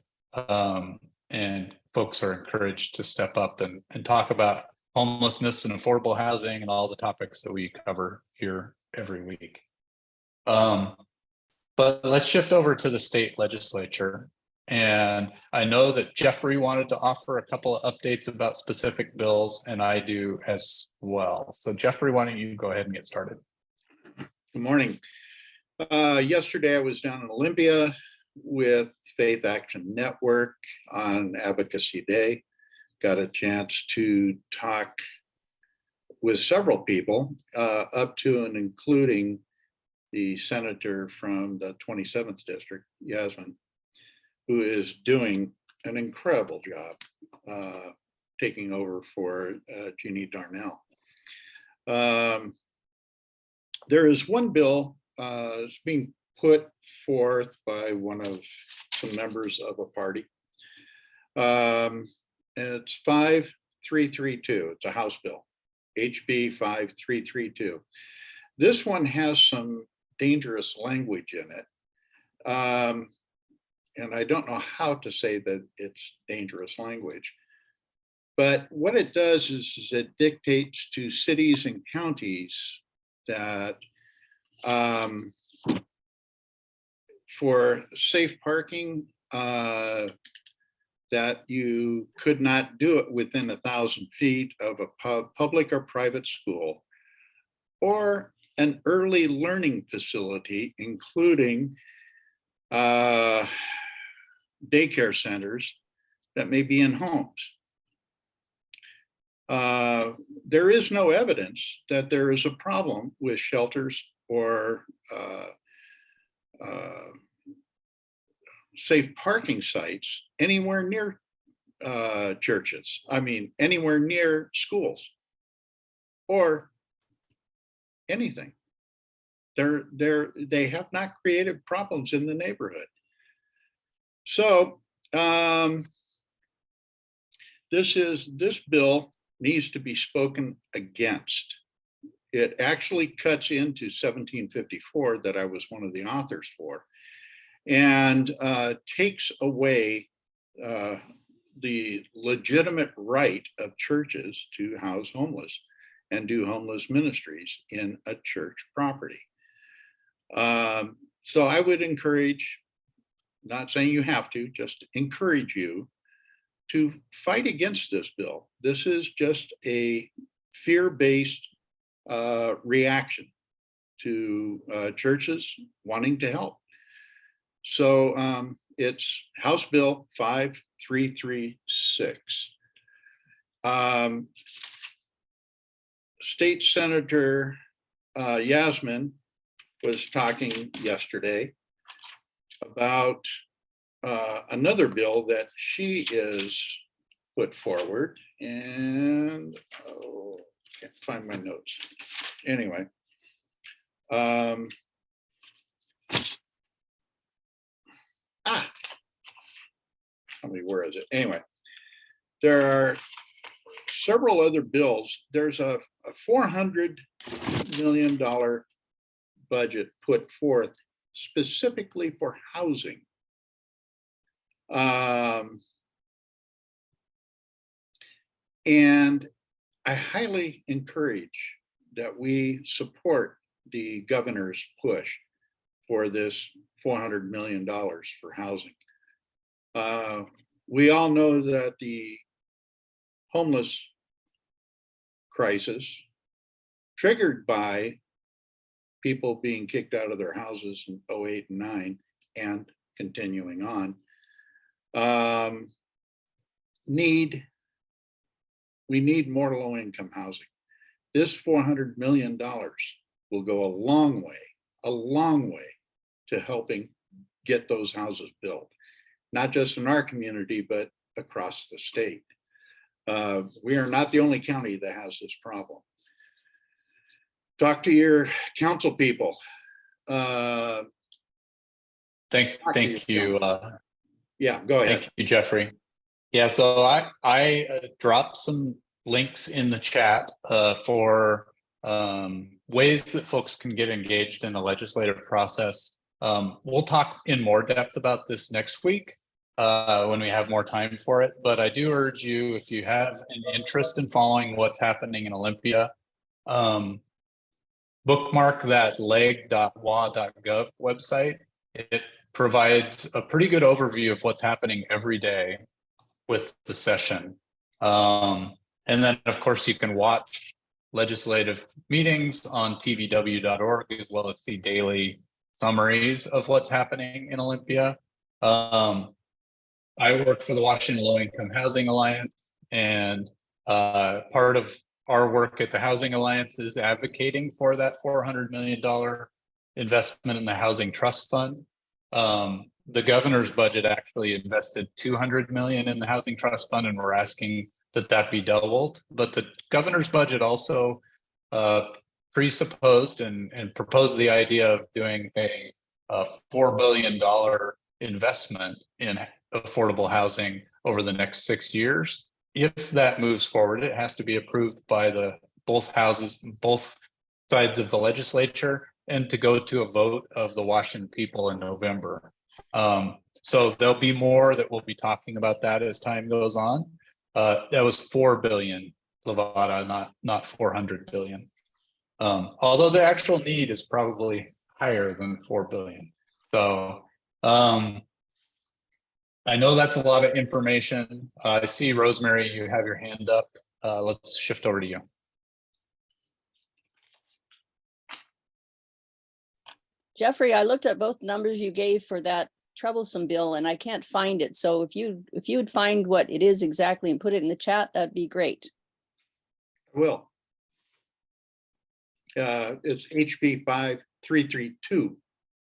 A: And folks are encouraged to step up and talk about homelessness and affordable housing and all the topics that we cover here every week. But let's shift over to the state legislature. And I know that Jeffrey wanted to offer a couple of updates about specific bills, and I do as well. So Jeffrey, why don't you go ahead and get started?
S: Good morning. Yesterday I was down in Olympia with Faith Action Network on Advocacy Day. Got a chance to talk with several people, up to and including the senator from the 27th district, Yasmin, who is doing an incredible job taking over for Jeannie Darnell. There is one bill that's being put forth by one of the members of a party. And it's 5332. It's a House bill, HB 5332. This one has some dangerous language in it. And I don't know how to say that it's dangerous language. But what it does is it dictates to cities and counties that for safe parking, that you could not do it within 1,000 feet of a public or private school, or an early learning facility, including daycare centers that may be in homes. There is no evidence that there is a problem with shelters or safe parking sites anywhere near churches. I mean, anywhere near schools or anything. They have not created problems in the neighborhood. So this bill needs to be spoken against. It actually cuts into 1754 that I was one of the authors for, and takes away the legitimate right of churches to house homeless and do homeless ministries in a church property. So I would encourage, not saying you have to, just encourage you to fight against this bill. This is just a fear-based reaction to churches wanting to help. So it's House Bill 5336. State Senator Yasmin was talking yesterday about another bill that she is put forward, and can't find my notes. Anyway, where is it? Anyway, there are several other bills. There's a $400 million budget put forth specifically for housing. And I highly encourage that we support the governor's push for this $400 million for housing. We all know that the homeless crisis, triggered by people being kicked out of their houses in 08 and 09 and continuing on, we need more low-income housing. This $400 million will go a long way to helping get those houses built, not just in our community, but across the state. We are not the only county that has this problem. Talk to your council people.
A: Thank you.
S: Yeah, go ahead.
A: Thank you, Jeffrey. Yeah, so I dropped some links in the chat for ways that folks can get engaged in the legislative process. We'll talk in more depth about this next week when we have more time for it. But I do urge you, if you have an interest in following what's happening in Olympia, bookmark that leg.wa.gov website. It provides a pretty good overview of what's happening every day with the session. And then, of course, you can watch legislative meetings on tvw.org, as well as see daily summaries of what's happening in Olympia. I work for the Washington Low Income Housing Alliance, and part of our work at the Housing Alliance is advocating for that $400 million investment in the Housing Trust Fund. The governor's budget actually invested $200 million in the Housing Trust Fund, and we're asking that be doubled. But the governor's budget also presupposed and proposed the idea of doing a $4 billion investment in affordable housing over the next 6 years. If that moves forward, it has to be approved by both sides of the legislature, and to go to a vote of the Washington people in November. So there'll be more that we'll be talking about that as time goes on. That was 4 billion, Levada, not 400 billion. Although the actual need is probably higher than 4 billion. So I know that's a lot of information. I see, Rosemary, you have your hand up. Let's shift over to you.
G: Jeffrey, I looked at both numbers you gave for that troublesome bill and I can't find it. So if you would find what it is exactly and put it in the chat, that'd be great.
S: I will. It's HB 5332,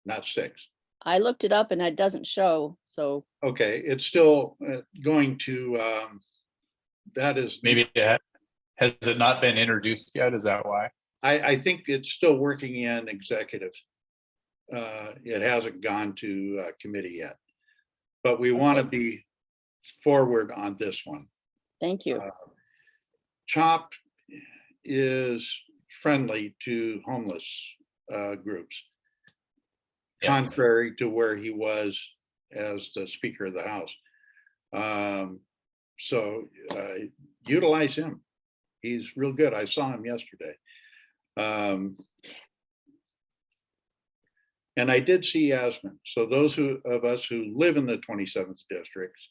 S: not 6.
G: I looked it up and it doesn't show, so.
S: Okay, it's still going to, that is.
A: Maybe has it not been introduced yet? Is that why?
S: I think it's still working in executive. It hasn't gone to committee yet, but we want to be forward on this one.
G: Thank you.
S: CHOP is friendly to homeless groups, contrary to where he was as the Speaker of the House. So utilize him. He's real good. I saw him yesterday. And I did see Yasmin. So those of us who live in the 27th districts,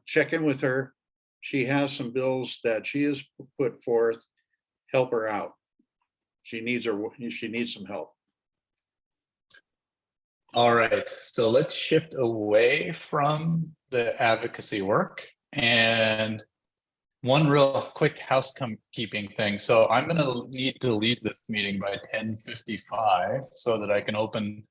S: check in with her. She has some bills that she has put forth. Help her out. She needs some help.
A: All right, so let's shift away from the advocacy work, and one real quick housekeeping thing. So I'm going to need to leave this meeting by 10:55 so that I can open,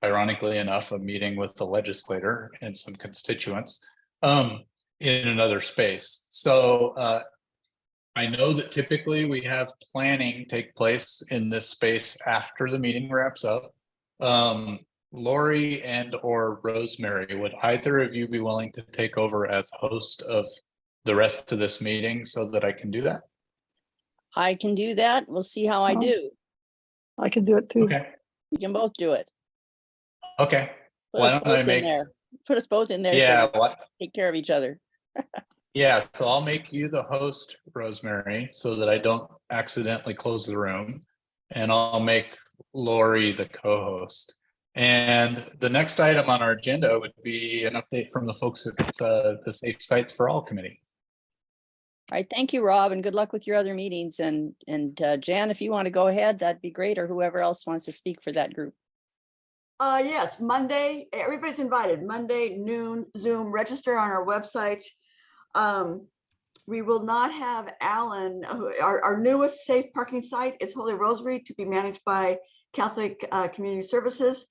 A: ironically enough, a meeting with the legislator and some constituents in another space. So I know that typically we have planning take place in this space after the meeting wraps up. Lori and or Rosemary, would either of you be willing to take over as host of the rest of this meeting so that I can do that?
G: I can do that. We'll see how I do.
O: I can do it too.
A: Okay.
G: We can both do it.
A: Okay.
G: Put
A: Why
G: us
A: don't
G: both
A: I
G: in
A: make
G: there. Put us both in there.
A: Yeah,
G: So we take care of each other.
A: yeah, so I'll make you the host, Rosemary, so that I don't accidentally close the room, and I'll make Lori the co-host. And the next item on our agenda would be an update from the folks at the Safe Sites for All Committee.
G: All right, thank you, Rob, and good luck with your other meetings. And Jan, if you want to go ahead, that'd be great, or whoever else wants to speak for that group.
I: Yes, Monday, everybody's invited. Monday noon, Zoom, register on our website. We will not have Alan, our newest safe parking site is Holy Rosary, to be managed by Catholic Community Services.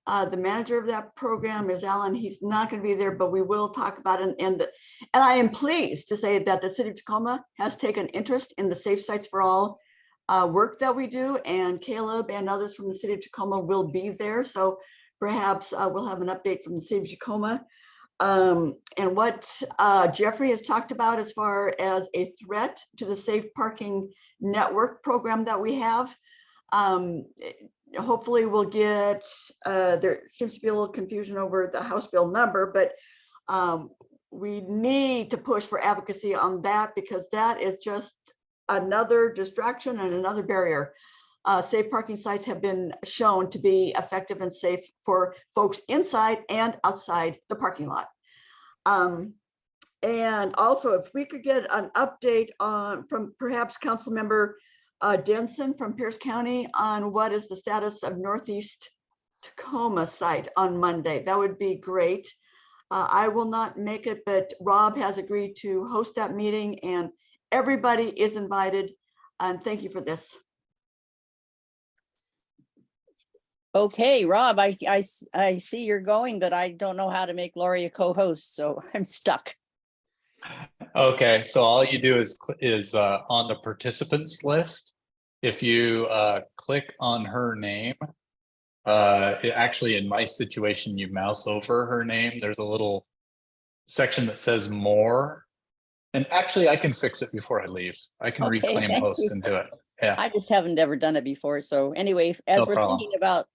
I: The manager of that program is Alan. He's not going to be there, but we will talk about it. And I am pleased to say that the city of Tacoma has taken interest in the Safe Sites for All work that we do, and Caleb and others from the city of Tacoma will be there. So perhaps we'll have an update from the city of Tacoma. And what Jeffrey has talked about as far as a threat to the safe parking network program that we have. Hopefully we'll get, there seems to be a little confusion over the House bill number, but we need to push for advocacy on that, because that is just another distraction and another barrier. Safe parking sites have been shown to be effective and safe for folks inside and outside the parking lot. And also, if we could get an update on from perhaps Councilmember Denson from Pierce County on what is the status of Northeast Tacoma site on Monday, that would be great. I will not make it, but Rob has agreed to host that meeting, and everybody is invited. And thank you for this.
G: Okay, Rob, I see you're going, but I don't know how to make Lori a co-host, so I'm stuck.
A: Okay, so all you do is on the participants list. If you click on her name, actually in my situation, you mouse over her name. There's a little section that says more. And actually, I can fix it before I leave. I can reclaim host and do it. Yeah.
G: I just haven't ever done it before. So anyway, as
A: No
G: we're
A: problem.
G: thinking about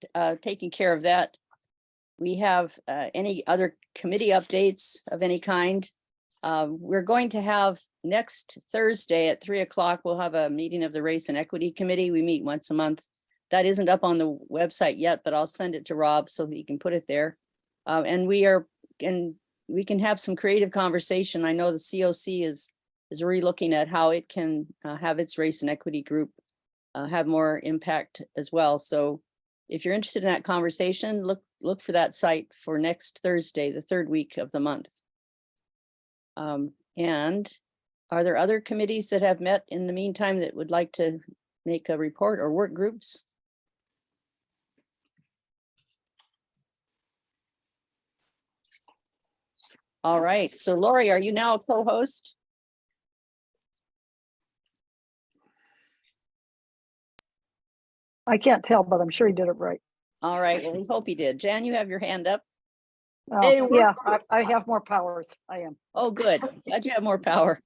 G: taking care of that, we have any other committee updates of any kind. We're going to have next Thursday at 3 o'clock, we'll have a meeting of the Race and Equity Committee. We meet once a month. That isn't up on the website yet, but I'll send it to Rob so he can put it there. And we can have some creative conversation. I know the COC is re-looking at how it can have its race and equity group have more impact as well. So if you're interested in that conversation, look for that site for next Thursday, the third week of the month. And are there other committees that have met in the meantime that would like to make a report, or work groups? All right, so Lori, are you now a co-host?
O: I can't tell, but I'm sure he did it right.
G: All right, well, we hope he did. Jan, you have your hand up.
O: Yeah, I have more powers. I am.
G: Oh, good. Glad you have more power.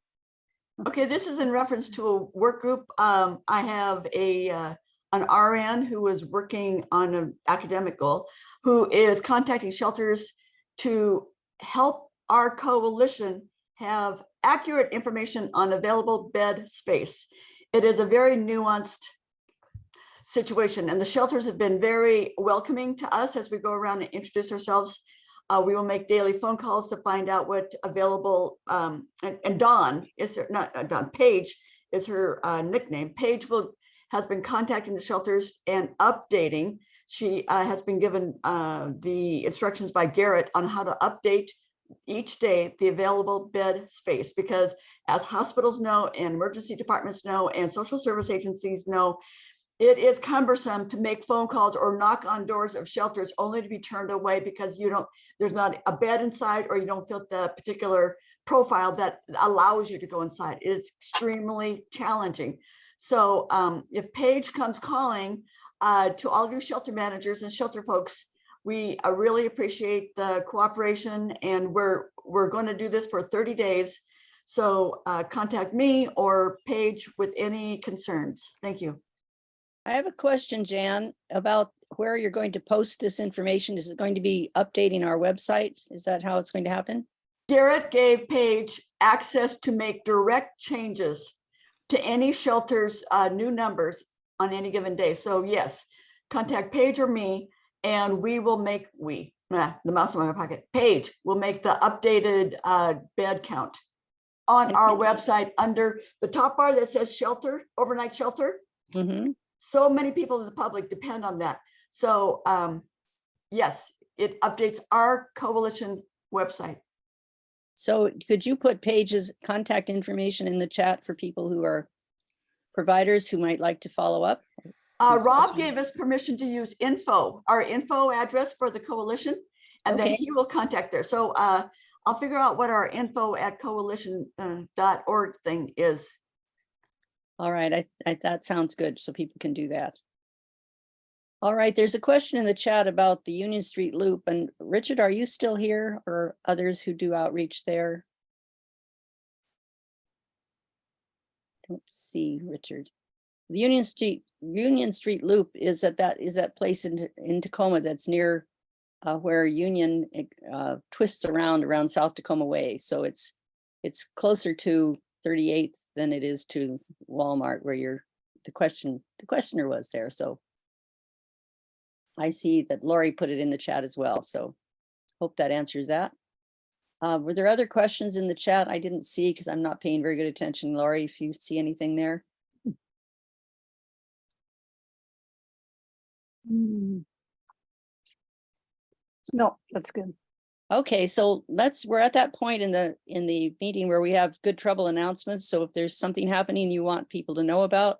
I: Okay, this is in reference to a work group. I have an RN who is working on an academic goal, who is contacting shelters to help our coalition have accurate information on available bed space. It is a very nuanced situation, and the shelters have been very welcoming to us as we go around and introduce ourselves. We will make daily phone calls to find out what available, and Dawn is her, not Dawn, Paige is her nickname. Paige has been contacting the shelters and updating. She has been given the instructions by Garrett on how to update each day the available bed space, because as hospitals know, and emergency departments know, and social service agencies know, it is cumbersome to make phone calls or knock on doors of shelters only to be turned away because there's not a bed inside, or you don't fit the particular profile that allows you to go inside. It is extremely challenging. So if Paige comes calling to all of you shelter managers and shelter folks, we really appreciate the cooperation, and we're going to do this for 30 days. So contact me or Paige with any concerns. Thank you.
G: I have a question, Jan, about where you're going to post this information. Is it going to be updating our website? Is that how it's going to happen?
I: Garrett gave Paige access to make direct changes to any shelter's new numbers on any given day. So yes, contact Paige or me, and we will make, the mouse in my pocket, Paige will make the updated bed count on our website under the top bar that says shelter, overnight shelter.
G: Mm-hmm.
I: So many people in the public depend on that. So yes, it updates our coalition website.
G: So could you put Paige's contact information in the chat for people who are providers who might like to follow up?
I: Rob gave us permission to use our info address for the coalition, and then he will contact there. So I'll figure out what our info@coalition.org thing is.
G: All right, that sounds good, so people can do that. All right, there's a question in the chat about the Union Street Loop, and Richard, are you still here, or others who do outreach there? Don't see Richard. The Union Street Loop is that place in Tacoma that's near where Union twists around South Tacoma Way. So it's closer to 38th than it is to Walmart, where the questioner was there. So I see that Lori put it in the chat as well. So hope that answers that. Were there other questions in the chat I didn't see because I'm not paying very good attention? Lori, if you see anything there.
O: No, that's good.
G: Okay, so we're at that point in the meeting where we have good trouble announcements. So if there's something happening you want people to know about,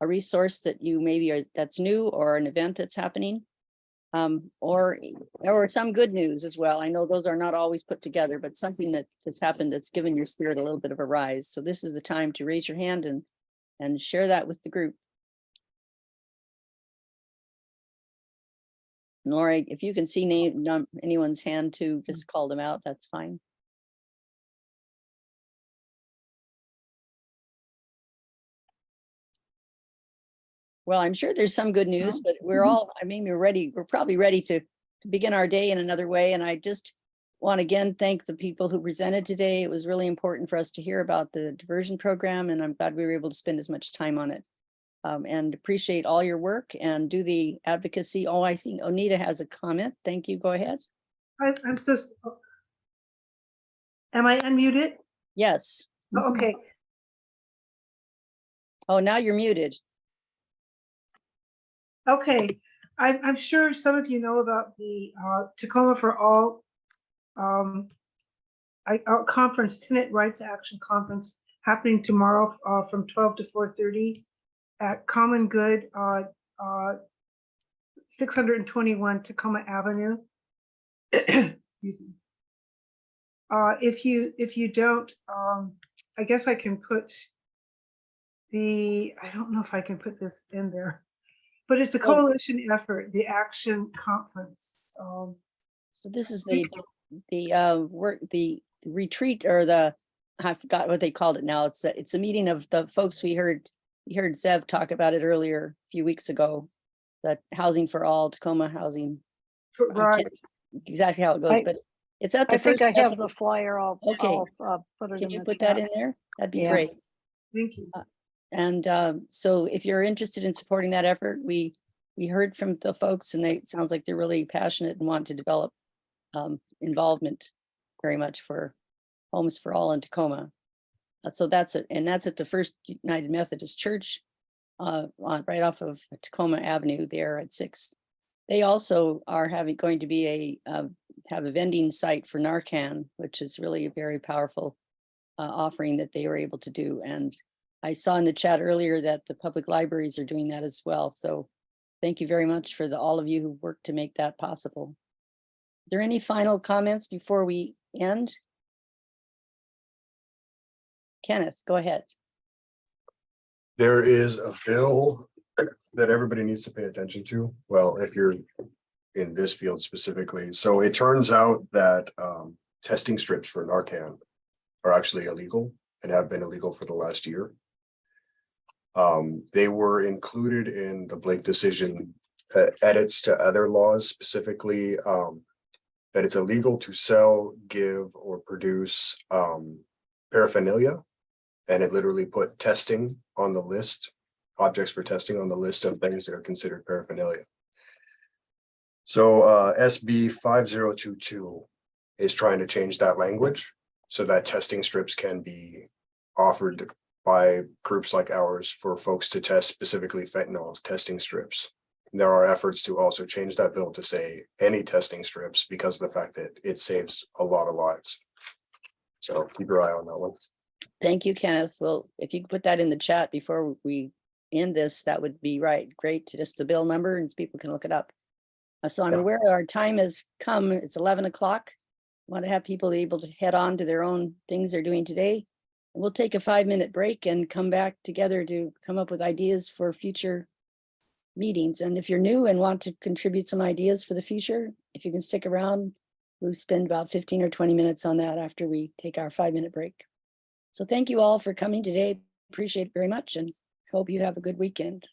G: a resource that you maybe that's new, or an event that's happening, or some good news as well. I know those are not always put together, but something that's happened that's given your spirit a little bit of a rise. So this is the time to raise your hand and share that with the group. Lori, if you can see anyone's hand too, just call them out. That's fine. Well, I'm sure there's some good news, but we're ready. We're probably ready to begin our day in another way. And I just want to again thank the people who presented today. It was really important for us to hear about the diversion program, and I'm glad we were able to spend as much time on it. And appreciate all your work and do the advocacy. Oh, I see Onita has a comment. Thank you. Go ahead.
J: I'm so. Am I unmuted?
G: Yes.
J: Oh, okay.
G: Oh, now you're muted.
J: Okay. I'm sure some of you know about the Tacoma for All conference, Tenant Rights Action Conference, happening tomorrow from 12 to 4:30 at Common Good, 621 Tacoma Avenue. Excuse me. If you don't, I guess I can put I don't know if I can put this in there, but it's a coalition effort, the Action Conference.
G: So this is the retreat, or I forgot what they called it now. It's a meeting of the folks we heard Zev talk about it earlier a few weeks ago, the Housing for All, Tacoma Housing.
J: Right.
G: Exactly how it goes, but it's at the
O: I think I have the flyer. I'll put it
G: Can
O: in
G: you
O: the
G: put
O: chat.
G: that in there? That'd be
O: Yeah.
G: great.
J: Thank you.
G: And so if you're interested in supporting that effort, we heard from the folks, and it sounds like they're really passionate and want to develop involvement very much for Homes for All in Tacoma. So that's at the First United Methodist Church right off of Tacoma Avenue there at 6th. They also are have a vending site for Narcan, which is really a very powerful offering that they were able to do. And I saw in the chat earlier that the public libraries are doing that as well. So thank you very much for all of you who worked to make that possible. Are there any final comments before we end? Kenneth, go ahead.
K: There is a bill that everybody needs to pay attention to. Well, if you're in this field specifically. So it turns out that testing strips for Narcan are actually illegal and have been illegal for the last year. They were included in the Blake decision edits to other laws, specifically that it's illegal to sell, give, or produce paraphernalia. And it literally put testing on the list, objects for testing on the list of things that are considered paraphernalia. So SB 5022 is trying to change that language so that testing strips can be offered by groups like ours for folks to test, specifically fentanyl testing strips. There are efforts to also change that bill to say any testing strips because of the fact that it saves a lot of lives. So keep your eye on that one.
G: Thank you, Kenneth. Well, if you could put that in the chat before we end this, that would be great to just the bill number and people can look it up. So I'm aware our time has come. It's 11 o'clock. Want to have people able to head on to their own things they're doing today. We'll take a 5-minute break and come back together to come up with ideas for future meetings. And if you're new and want to contribute some ideas for the future, if you can stick around, we'll spend about 15 or 20 minutes on that after we take our 5-minute break. So thank you all for coming today. Appreciate it very much and hope you have a good weekend.